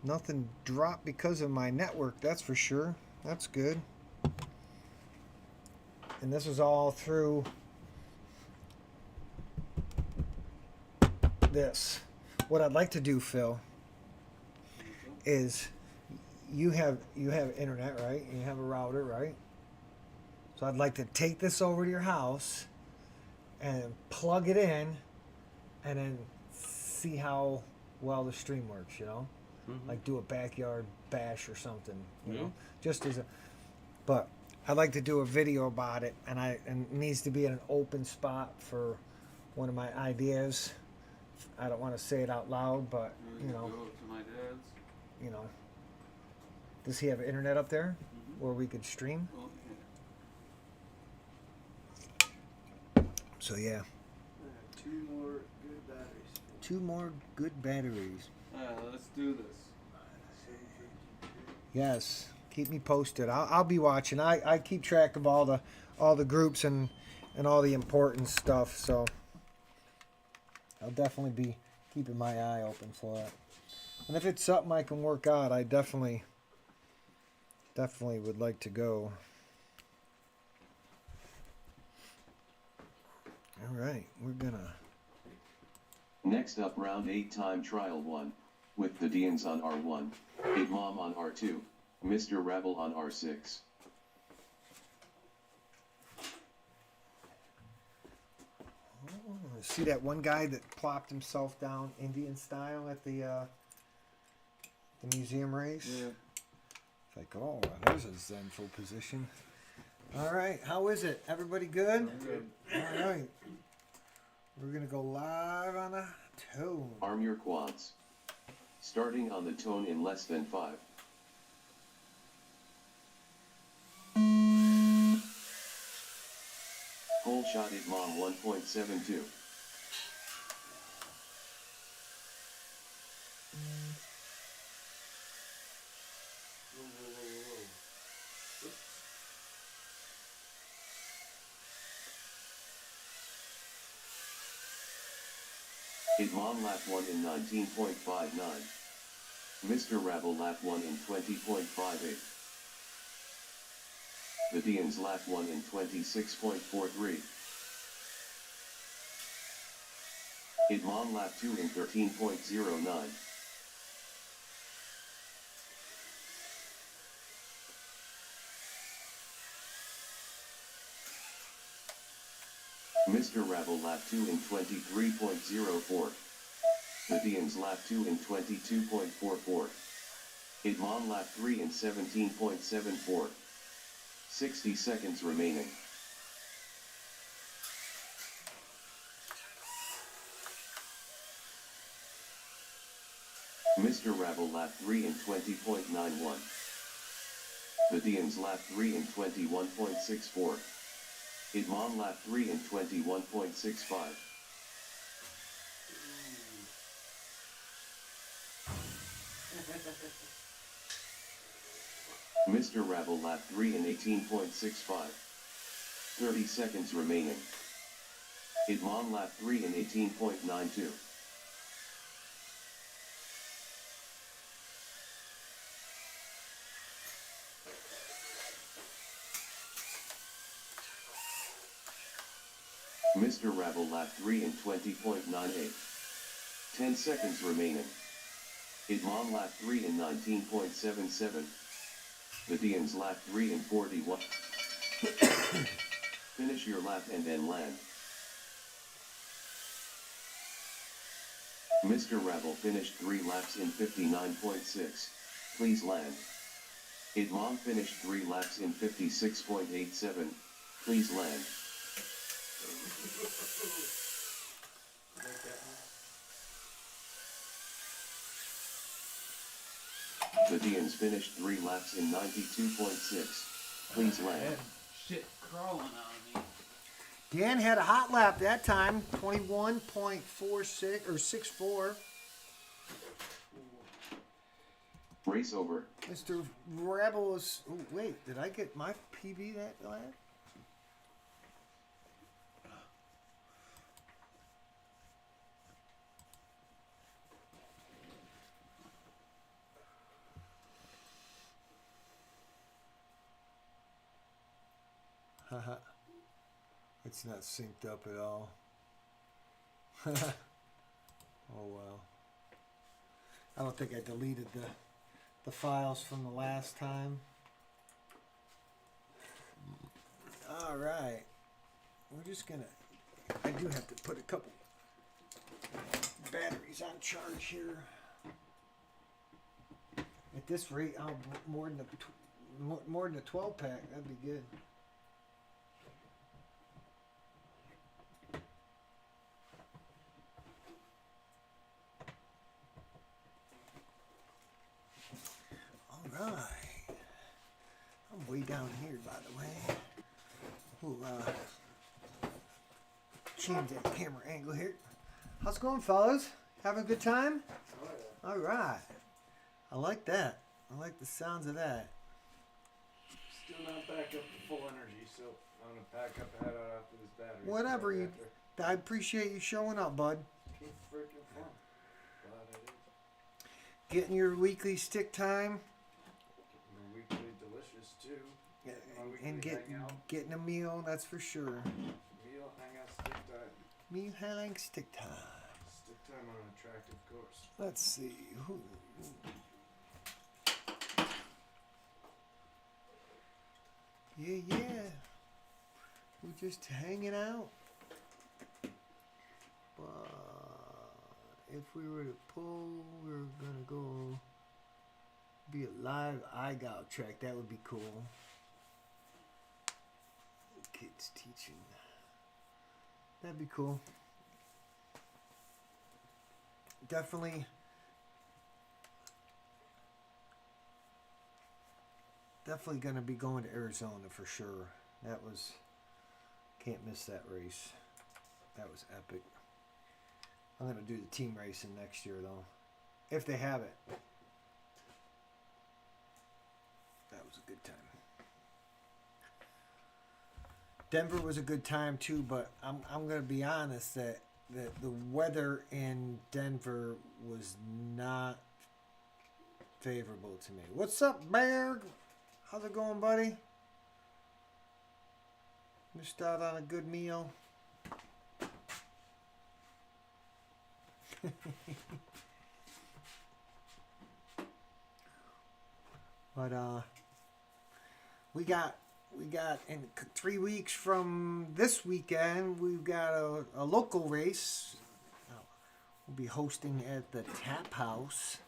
Nothing dropped because of my network, that's for sure. That's good. And this is all through this. What I'd like to do, Phil, is you have internet, right? And you have a router, right? So I'd like to take this over to your house and plug it in and then see how well the stream works, you know? Like do a backyard bash or something, you know? Just as a, but I'd like to do a video about it, and it needs to be in an open spot for one of my ideas. I don't want to say it out loud, but you know, Go to my dad's. you know, does he have internet up there where we could stream? Oh, So yeah, Two more good batteries. 2 more good batteries. yeah. Let's do this. Yes, keep me posted. I'll be watching. I keep track of all the groups and all the important stuff. So I'll definitely be keeping my eye open for it. And if it's something I can work out, I definitely would like to go. All right, we're gonna. Next up, round 8 time trial 1. With the Deans on R1, 8 Mom on R2, Mr. Rebel on R6. Oh, see that one guy that plopped himself down Indian style at the museum race? Yeah. It's like, oh, there's a zenful position. All right, how is it? Everybody good? Good. All right. We're going to go live on a tone. Arm your quads. Starting on the tone in less than 5. Hole shot at Mom 1.72. Hit Mom lap 1 in 19.59. Mr. Rebel lap 1 in 20.58. The Deans lap 1 in 26.43. Hit Mom lap 2 in 13.09. Mr. Rebel lap 2 in 23.04. The Deans lap 2 in 22.44. Hit Mom lap 3 in 17.74. 60 seconds remaining. Mr. Rebel lap 3 in 20.91. The Deans lap 3 in 21.64. Hit Mom lap 3 in 21.65. Mr. Rebel lap 3 in 18.65. 30 seconds remaining. Hit Mom lap 3 in 18.92. Mr. Rebel lap 3 in 20.98. 10 seconds remaining. Hit Mom lap 3 in 19.77. The Deans lap 3 in 41. Finish your lap and then land. Mr. Rebel finished 3 laps in 59.6. Please land. Idmon finished 3 laps in 56.87. Please land. The Dians finished 3 laps in 92.6. Please land. Shit crawling on me. Dan had a hot lap that time, 21.46 or 64. Race over. Mr. Rebel was. Oh, wait, did I get my PB that lap? Haha. It's not synced up at all. Oh well. I don't think I deleted the files from the last time. All right. We're just gonna. I do have to put a couple batteries on charge here. At this rate, I'll more than a 12 pack. That'd be good. Right. I'm way down here, by the way. We'll change that camera angle here. How's it going, fellas? Having a good time? Oh, yeah. All right. I like that. I like the sounds of that. Still not back up to full energy, so I'm gonna pack up and head out after this battery. Whatever you. I appreciate you showing up, bud. It's freaking fun. Glad I did. Getting your weekly stick time. My weekly delicious too. My weekly And hangout. getting a meal, that's for sure. Meal, hangout, stick time. Meal, hang, stick time. Stick time on an attractive course. Let's see. Who? Yeah. We're just hanging out. But if we were to pull, we're gonna go be a live iGout track. That would be cool. Kids teaching. That'd be cool. Definitely gonna be going to Arizona for sure. That was, can't miss that race. That was epic. I'm gonna do the team racing next year though, if they have it. That was a good time. Denver was a good time too, but I'm gonna be honest that the weather in Denver was not favorable to me. What's up, Bear? How's it going, buddy? Missed out on a good meal. But we got in 3 weeks from this weekend, we've got a local race. We'll be hosting at the Tap House,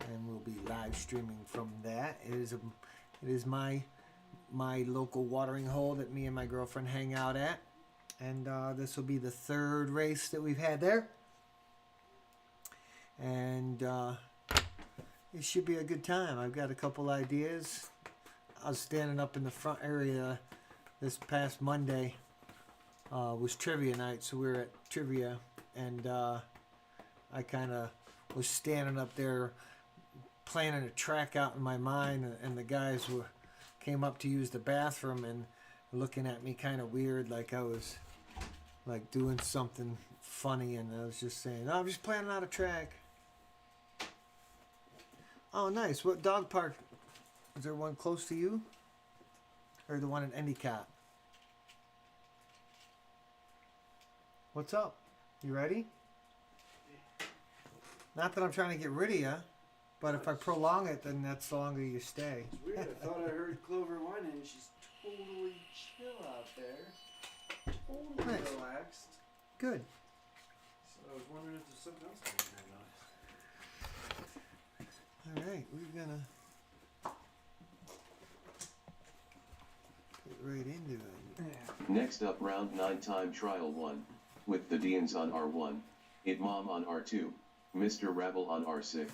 and we'll be live streaming from that. It is my local watering hole that me and my girlfriend hang out at, and this will be the third race that we've had there, and it should be a good time. I've got a couple ideas. I was standing up in the front area this past Monday. Was trivia night, so we were at trivia, and I kind of was standing up there planning a track out in my mind, and the guys came up to use the bathroom and looking at me kind of weird, like I was like doing something funny, and I was just saying, "Oh, I'm just planning out a track." Oh, nice. What dog park? Is there one close to you? Or the one in Endicott? What's up? You ready? Not that I'm trying to get rid of you, but if I prolong it, then that's the longer you stay. It's weird. I thought I heard Clover whining, and she's totally chill out there. Totally Nice. relaxed. Good. So I was wondering if there's something else going on. All right, we're gonna right into it. Next up, round 9 time trial 1. With the Deans on R1, Idmam on R2, Mr. Rabble on R6.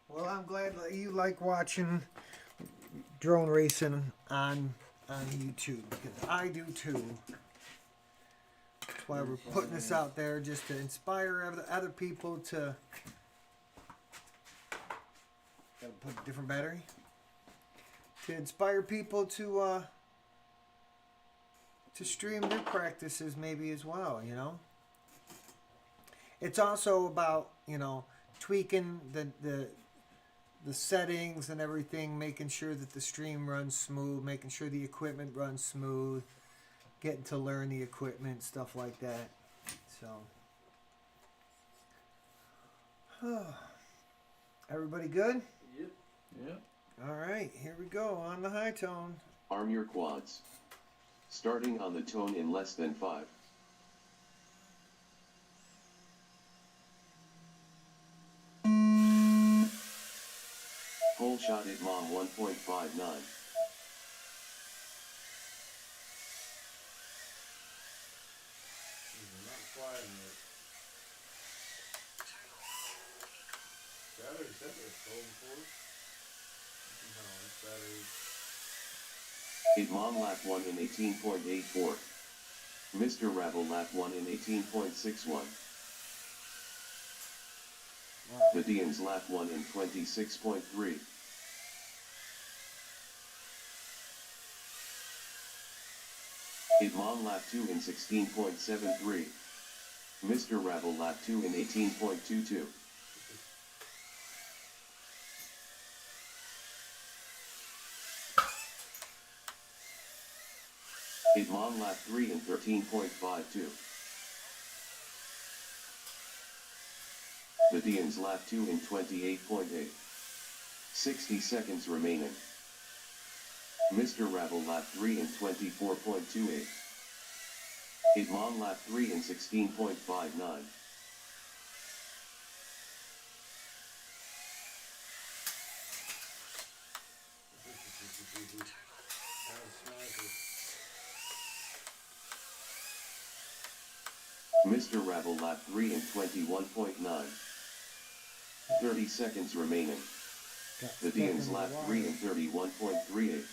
Well, I'm glad that you like watching drone racing on YouTube, because I do too. That's why we're putting this out there, just to inspire other people to. Gotta put a different battery. To inspire people to stream their practices maybe as well, you know. It's also about, you know, tweaking the settings and everything, making sure that the stream runs smooth, making sure the equipment runs smooth, getting to learn the equipment, stuff like that. So, everybody good? Yep. Yep. All right, here we go on the high tone. Arm your quads. Starting on the tone in less than 5. Full shot at Mom 1.59. Not flying yet. Battery set was sold before. No, it's battery. Idmam lap 1 in 18.84. Mr. Rabble lap 1 in 18.61. The Deans lap 1 in 26.3. Idmam lap 2 in 16.73. Mr. Rabble lap 2 in 18.22. Idmam lap 3 in 13.52. The Deans lap 2 in 28.8. 60 seconds remaining. Mr. Rabble lap 3 in 24.28. Idmam lap 3 in 16.59. Mr. Rabble lap 3 in 21.9. 30 seconds remaining. The Deans lap 3 in 31.38.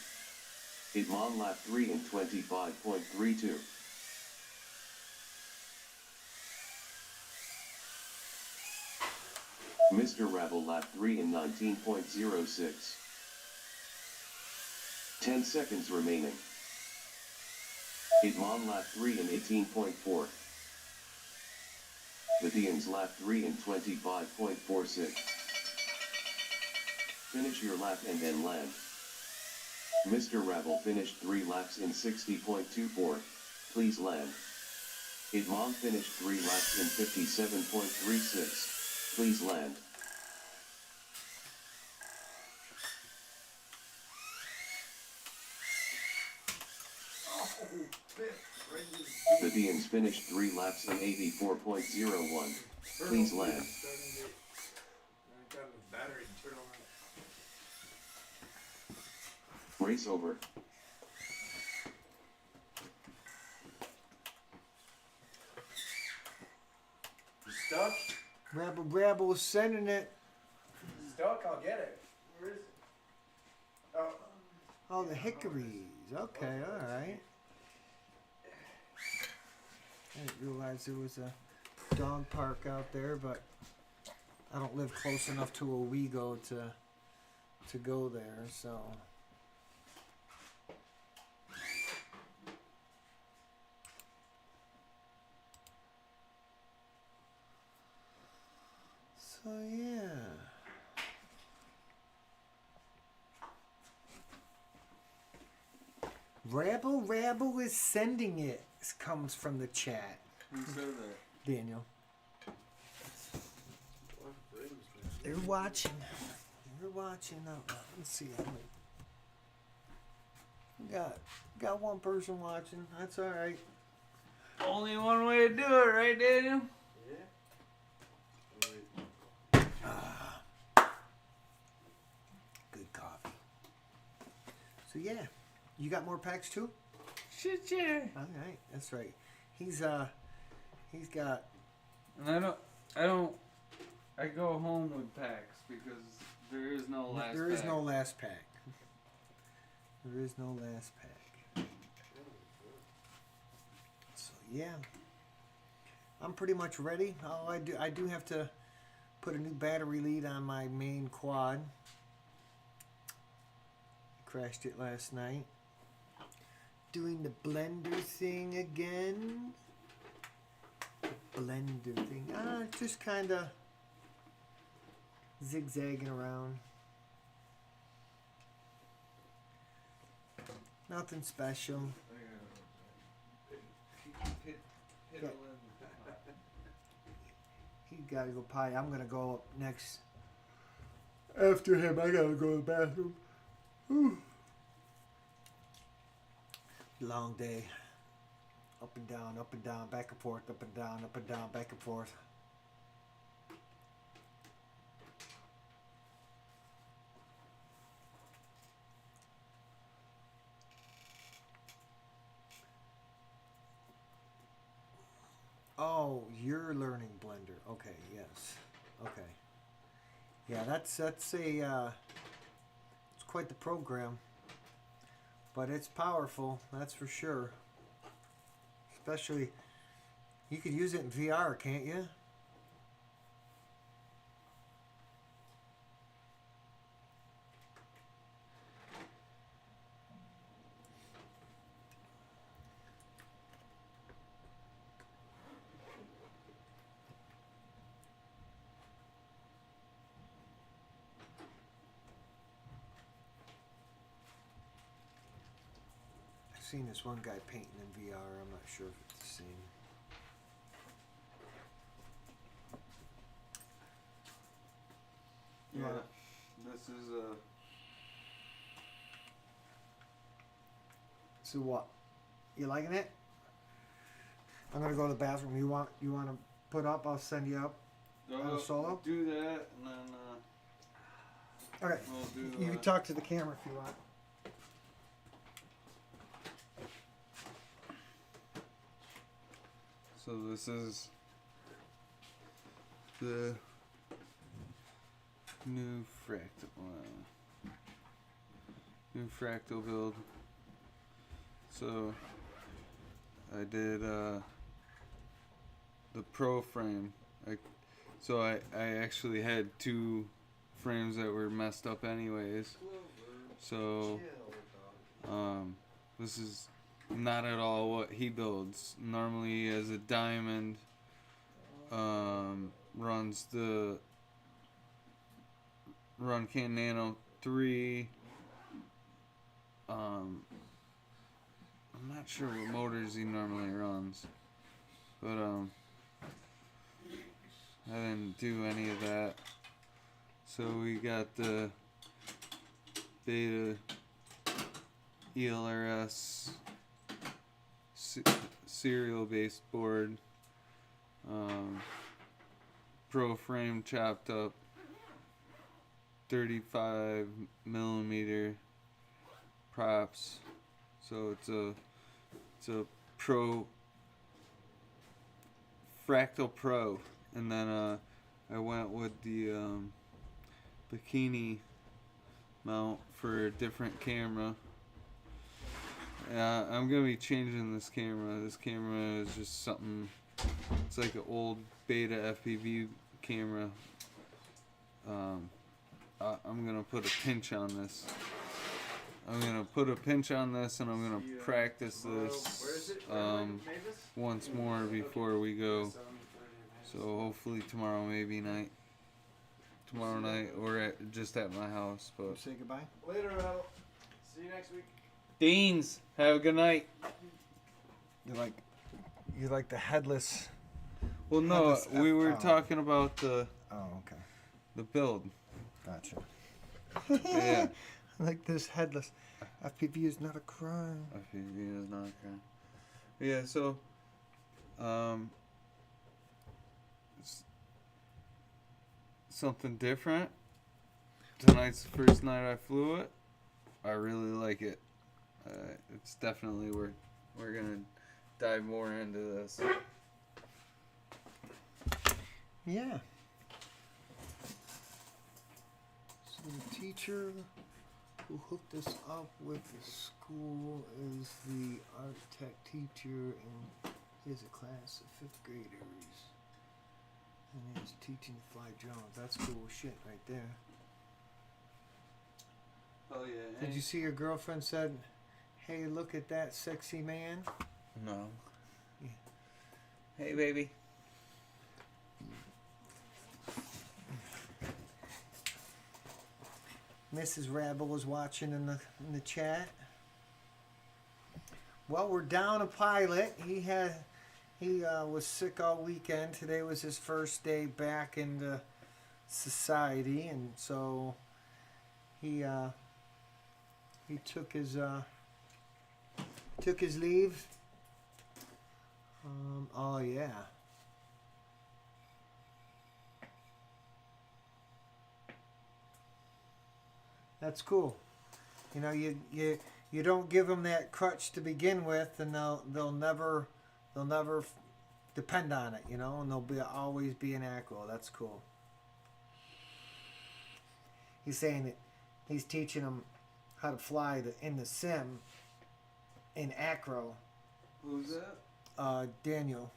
Idmam lap 3 in 25.32. Mr. Rabble lap 3 in 19.06. 10 seconds remaining. Idmam lap 3 in 18.4. The Deans lap 3 in 25.46. Finish your lap and then land. Mr. Rabble finished 3 laps in 60.24. Please land. Idmam finished 3 laps in 57.36. Please land. The Deans finished 3 laps in 84.01. Please land. Race over. You stuck? Rabble is sending it. Stuck? I'll get it. Where is it? Oh. Oh, the hickories. Okay, all right. I didn't realize there was a dog park out there, but I don't live close enough to Owego to go there, so. So yeah. Rabble is sending it. This comes from the chat. Who said that? Daniel. They're watching. They're watching. Let's see how many. We got one person watching. That's all right. Only one way to do it, right, Daniel? Yeah. So yeah, you got more packs too? Shit, yeah. All right, that's right. He's got. And I go home with packs because there is no last pack. There is no last pack. There is no last pack. So yeah, I'm pretty much ready. Oh, I do have to put a new battery lead on my main quad. Crashed it last night. Doing the blender thing again. Blender thing. Just kind of zigzagging around. Nothing special. He gotta go potty. I'm gonna go up next. After him, I gotta go to the bathroom. Whew. Long day. Up and down, back and forth, up and down, back and forth. Oh, you're learning Blender. Okay, yes. Okay. Yeah, that's a it's quite the program. But it's powerful, that's for sure. Especially, you could use it in VR, can't you? I've seen this one guy painting in VR. I'm not sure if it's the same. Yeah, this is So what? You liking it? I'm gonna go to the bathroom. You want to put up? I'll send you up. Solo? Do that, and then Okay. we'll do. You can talk to the camera if you want. So this is the new fractal build. So I did the Pro frame. I actually had two frames that were messed up anyways. So this is not at all what he builds. Normally he has a diamond, runs the Runcan Nano 3. I'm not sure what motors he normally runs, but I didn't do any of that. So we got the Beta ELRS serial based board, Pro frame chopped up 35mm props. So it's a Pro Fractal Pro, and then I went with the bikini mount for a different camera. I'm gonna be changing this camera. This camera is just something. It's like an old Beta FPV camera. I'm gonna put a pinch on this. I'm gonna put a pinch on this, and I'm gonna practice this once more before we go. So hopefully tomorrow, tomorrow night, or just at my house. But Say goodbye. Later, Al. See you next week. Deans, have a good night. You like the headless. Well, no, Headless we were F- oh. talking about the Okay. build. Gotcha. Yeah. Like this headless. FPV is not a crime. FPV is not okay. Yeah, so it's something different. Tonight's the first night I flew it. I really like it. it's definitely we're gonna dive more into this. Yeah. So the teacher who hooked us up with the school is the art tech teacher, and he has a class of 5th graders. And he's teaching to fly drones. That's cool shit right there. Oh yeah. Did you see your girlfriend said, "Hey, look at that sexy man"? No. Yeah. Hey, baby. Mrs. Rabble was watching in the chat. Well, we're down a pilot. He was sick all weekend. Today was his first day back into society, and so he took his leave. Oh yeah. That's cool. You know, you don't give them that crutch to begin with, and they'll never depend on it. You know, and they'll always be an acro. That's cool. He's saying that he's teaching them how to fly in the sim in acro. Who's that? Daniel.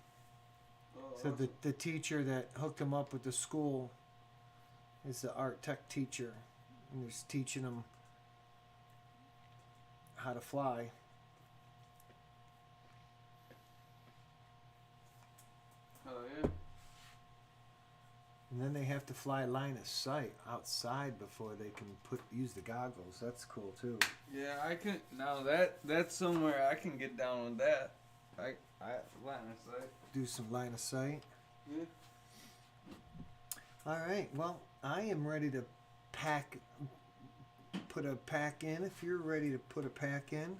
Oh, So awesome. the teacher that hooked him up with the school is the art tech teacher. And he's teaching them how to fly. Oh yeah. And then they have to fly line of sight outside before they can use the goggles. That's cool too. Yeah, I can. Now that's somewhere I can get down with that. I line of sight. Do some line of sight. Yeah. All right. Well, I am ready to put a pack in. If you're ready to put a pack in.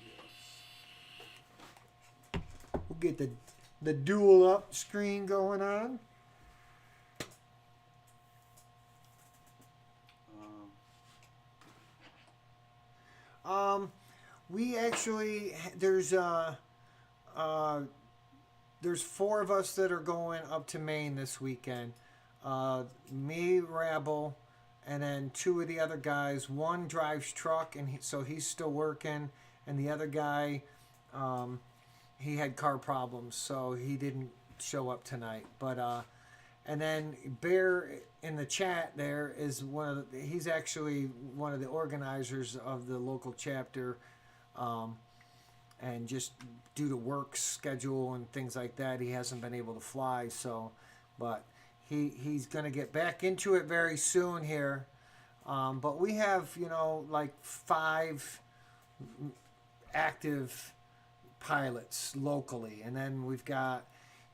Yes. We'll get the dual up screen going on. We actually there's 4 of us that are going up to Maine this weekend. Me, Rabble, and then 2 of the other guys. One drives truck, and so he's still working, and the other guy, he had car problems, so he didn't show up tonight. But and then Bear in the chat there is he's actually one of the organizers of the local chapter, and just due to work schedule and things like that, he hasn't been able to fly. So, but he's going to get back into it very soon here. But we have, like 5 active pilots locally. And then we've got,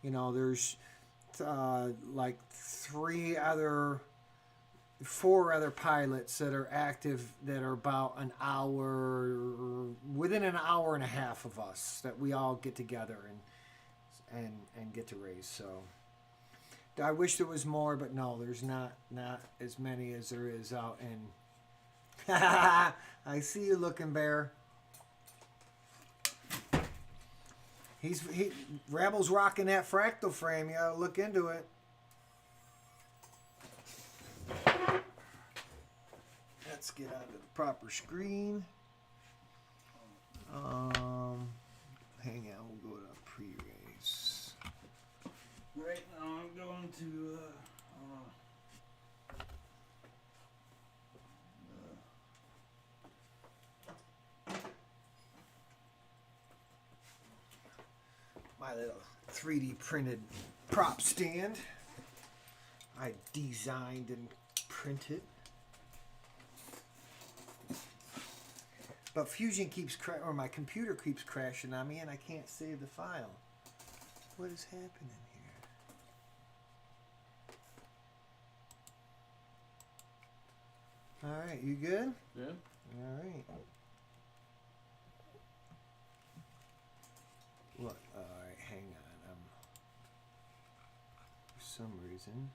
there's like 4 other pilots that are active that are about within an hour and a half of us, that we all get together and get to race. So I wish there was more, but no, there's not as many as there is out in. I see you looking, Bear. Rabble's rocking that fractal frame. You gotta look into it. Let's get onto the proper screen. Hang on, we'll go to pre-race. Right now I'm going to my little 3D printed prop stand. I designed and printed. But Fusion or my computer keeps crashing on me, and I can't save the file. What is happening here? All right, you good? yeah. All right. What? All right, hang on. For some reason.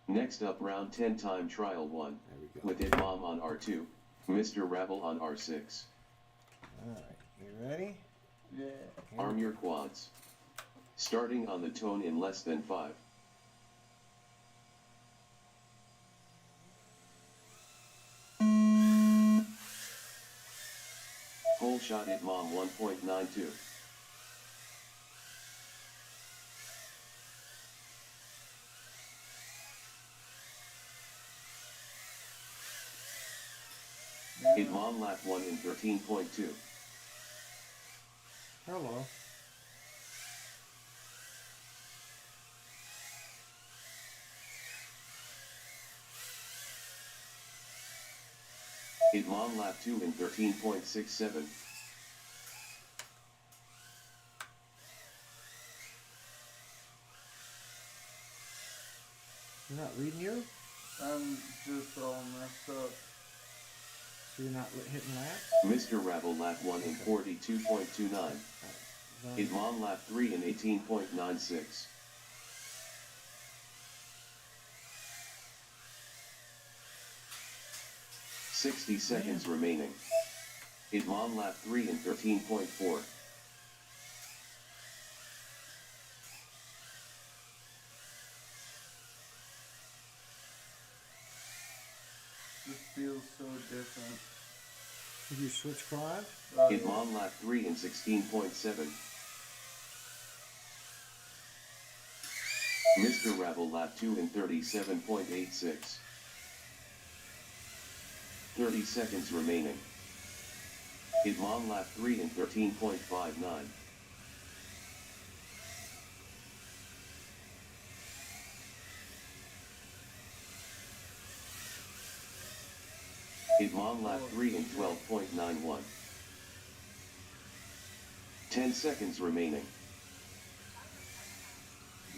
Next up, round 10 time trial 1. There we go. With it mom on R2. Mr. Rabble on R6. Alright, you ready? Yeah. Arm your quads. Starting on the tone in less than 5. Hole shot at mom 1.92. Hit mom lap 1 in 13.2. Hello. Hit mom lap 2 in 13.67. You're not reading you? I'm just all messed up. So you're not hitting laps? Mr. Rabble lap 1 in 42.29. Hit mom lap 3 in 18.96. "60 seconds remaining. Hit mom lap 3 in 13.4. This feels so different. Did you switch quads? Hit mom lap 3 in 16.7. Mr. Rabble lap 2 in 37.86. 30 seconds remaining. Hit mom lap 3 in 13.59. Hit mom lap 3 in 12.91. 10 seconds remaining.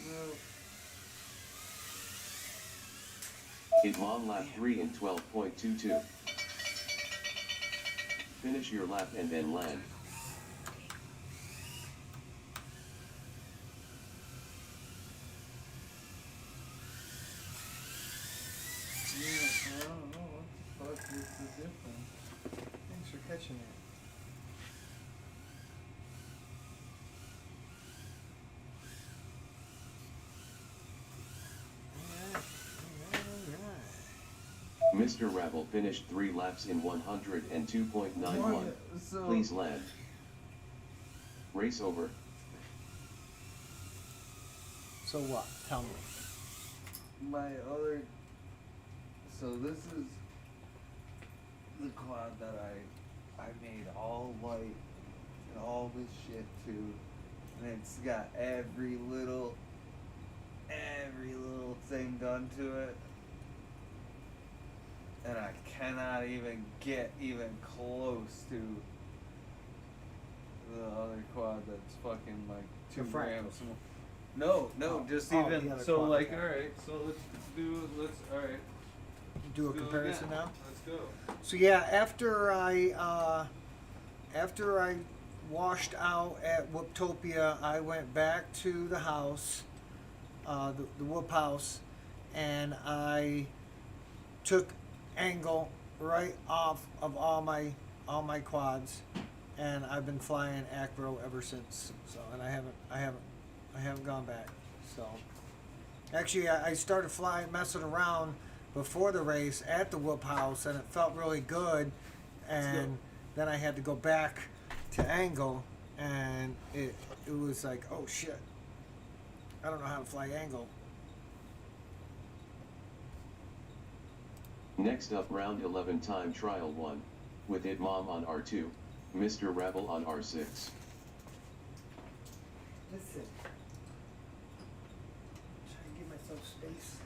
No. Hit mom lap 3 in 12.22. Finish your lap and then land. Yeah, I don't know what the fuck is the difference. Thanks for catching that. Mr. Rabble finished 3 laps in 102.91. So, Please land. Race over. So what? Tell me. my other. So this is the quad that I made all white and all this shit too, and it's got every little thing done to it, and I cannot even get even close to the other quad that's fucking like The 2 front. grams more. No, Oh. just Oh, even the other so quad, like okay. alright, so let's alright. Do a Let's go comparison again. now. Let's go. So yeah, after I washed out at Whooptopia, I went back to the house, the Whoop house, and I took angle right off of all my quads, and I've been flying Acro ever since. So, and I haven't gone back. So actually, I started messing around before the race at the Whoop house, and it felt really good. And then I had to go back to angle, and it was like, oh shit, I don't know how to fly angle. Next up, round 11 time trial 1, with It Mom on R2, Mr. Rabble on R6. Listen, try to give myself space.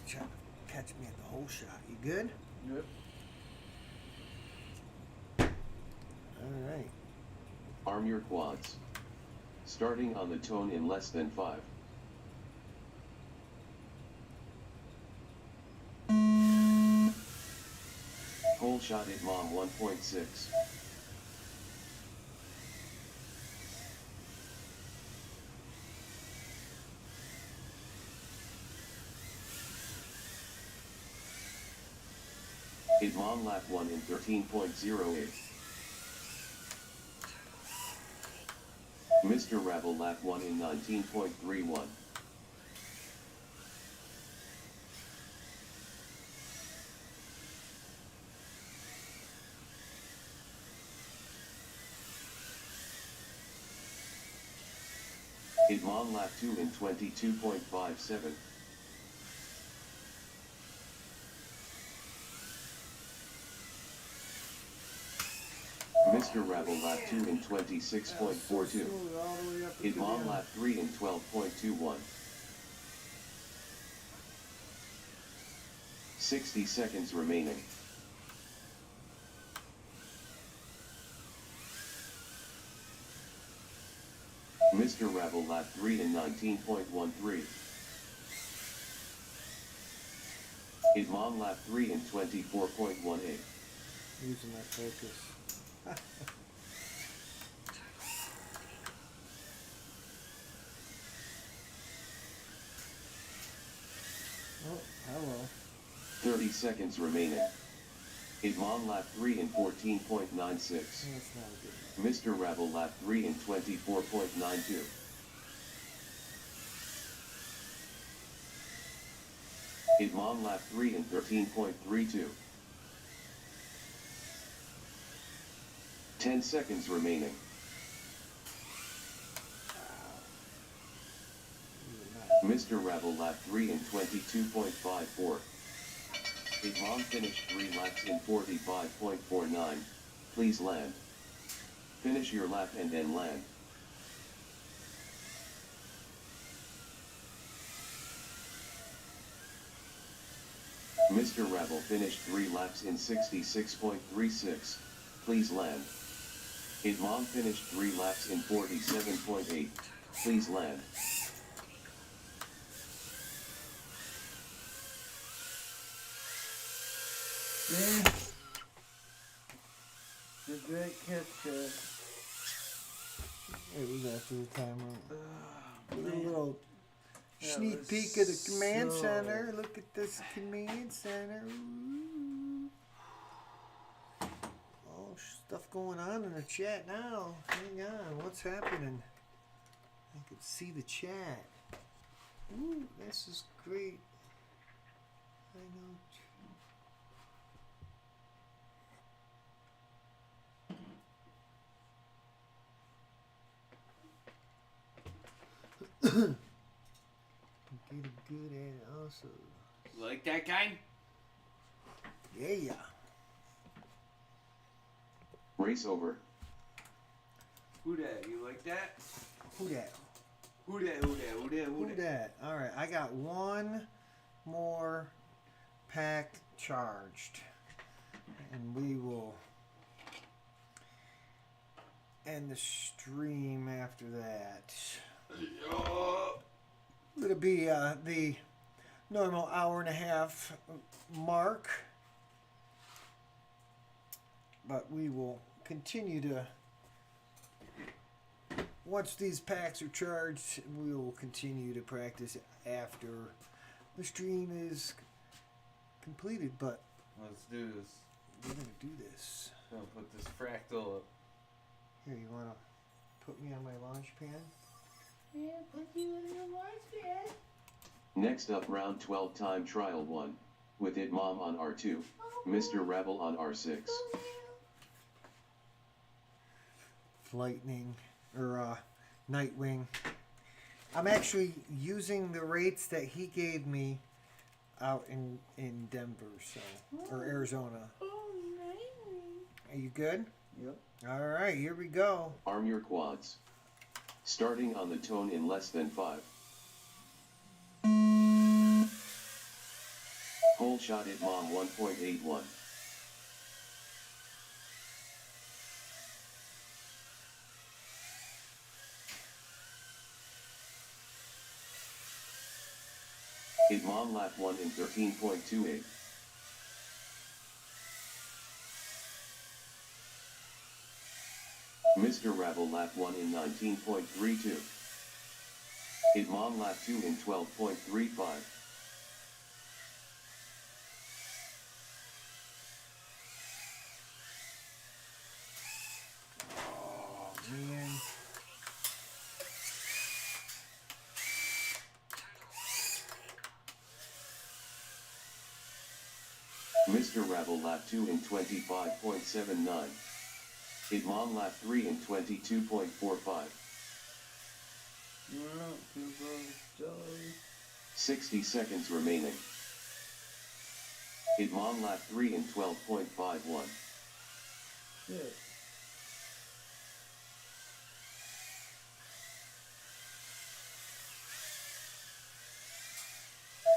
Try to catch me at the whole shot. You good? Yep. All right. Arm your quads. Starting on the tone in less than 5. Hole shot at Mom 1.6. It Mom lap 1 in 13.08. Mr. Ravel lap 1 in 19.31. It Mom lap 2 in 22.57. Mr. Ravel lap 2 in 26.42. It Mom lap 3 in 12.21. 60 seconds remaining. Mr. Ravel lap 3 in 19.13. It Mom lap 3 in 24.18. Using my focus. Oh, hello. 30 seconds remaining. It Mom lap 3 in 14.96. That's not a good one. Mr. Ravel lap 3 in 24.92. It Mom lap 3 in 13.32. 10 seconds remaining. Mr. Ravel lap 3 in 22.54. It Mom finished 3 laps in 45.49. Please land. Finish your lap and then land. Mr. Ravel finished 3 laps in 66.36. Please land. It Mom finished 3 laps in 47.8. Please land. See? The great catch. It was after the timer. A Man. little That sneak was peek of the command so- center. Look at this command center. Ooh. Oh, stuff going on in the chat now. Hang on, what's happening? I can see the chat. Ooh, this is great. I know. Get good at it also. You like that kind? Yeah. Race over. Who dat? You like that? Who that? Who dat? Who dat? Who dat? Who Who dat? that? Alright, I got one more pack charged. And we will end the stream after that. It'll be the normal hour and a half mark. But we will continue to, once these packs are charged, we will continue to practice after the stream is completed. But Let's do this. we're going to do this. Gonna put this fractal up. Here, you want to put me on my launch pad? Yeah, put you in your launch pad. Next up, round 12 time trial 1. With It Mom on R2. Mr. Ravel on R6. Lightning or Nightwing. I'm actually using the rates that he gave me out in Denver, so or Arizona. Oh, nice. Are you good? Yep. All right, here we go. Arm your quads. Starting on the tone in less than 5. Whole shot It Mom 1.81. It Mom lap 1 in 13.28. Mr. Ravel lap 1 in 19.32. It Mom lap 2 in 12.35. Mr. Ravel lap 2 in 25.79. Idmam lap 3 in 22.45. 60 seconds remaining. Idmam lap 3 in 12.51. Shit.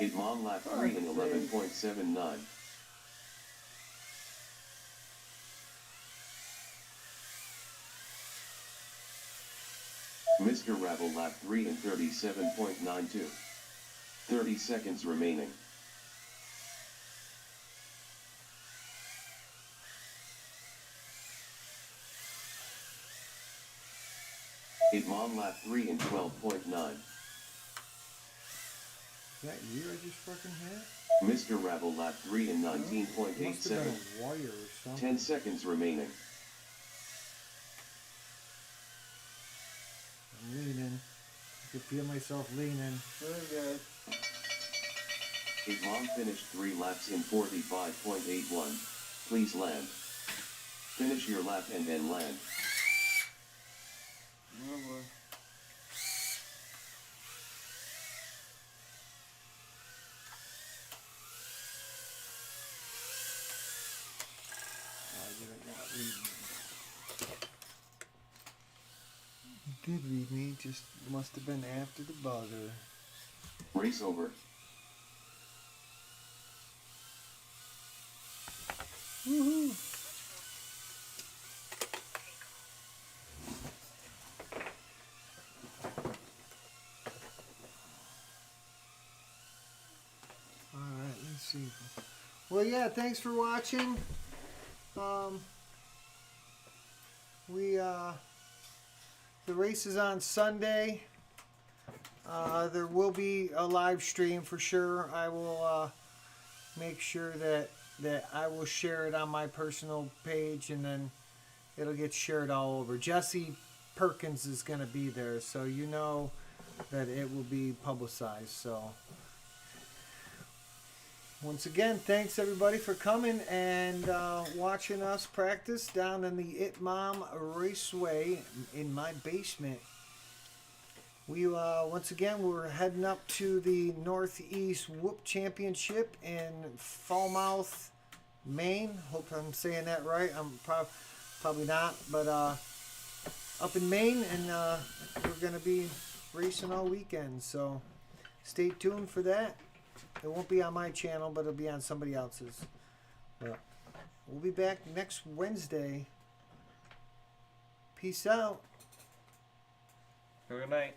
Idmam lap 3 in 11.79. Mr. Ravel lap 3 in 37.92. 30 seconds remaining. Idmam lap 3 in 12.9. Is that you I just fucking had? Mr. Ravel lap 3 in Must have been 19.87. a wire or something. 10 seconds remaining. I'm leaning. I can feel myself leaning. Very good. Idmam finished 3 laps in 45.81. Please land. Finish your lap and then land. Oh boy. Why did it not read me? It did read me, just must have been after the buzzer. Race over. Woohoo! Alright, let's see. Well, yeah, thanks for watching. The race is on Sunday. There will be a live stream for sure. I will make sure that I will share it on my personal page, and then it'll get shared all over. Jesse Perkins is going to be there, so you know that it will be publicized. So once again, thanks everybody for coming and watching us practice down in the Itmam Raceway in my basement. We once again, we're heading up to the Northeast Whoop Championship in Falmouth, Maine. Hope I'm saying that right. I'm probably not, but up in Maine, and we're going to be racing all weekend. So stay tuned for that. It won't be on my channel, but it'll be on somebody else's. But we'll be back next Wednesday. Peace out. Good night.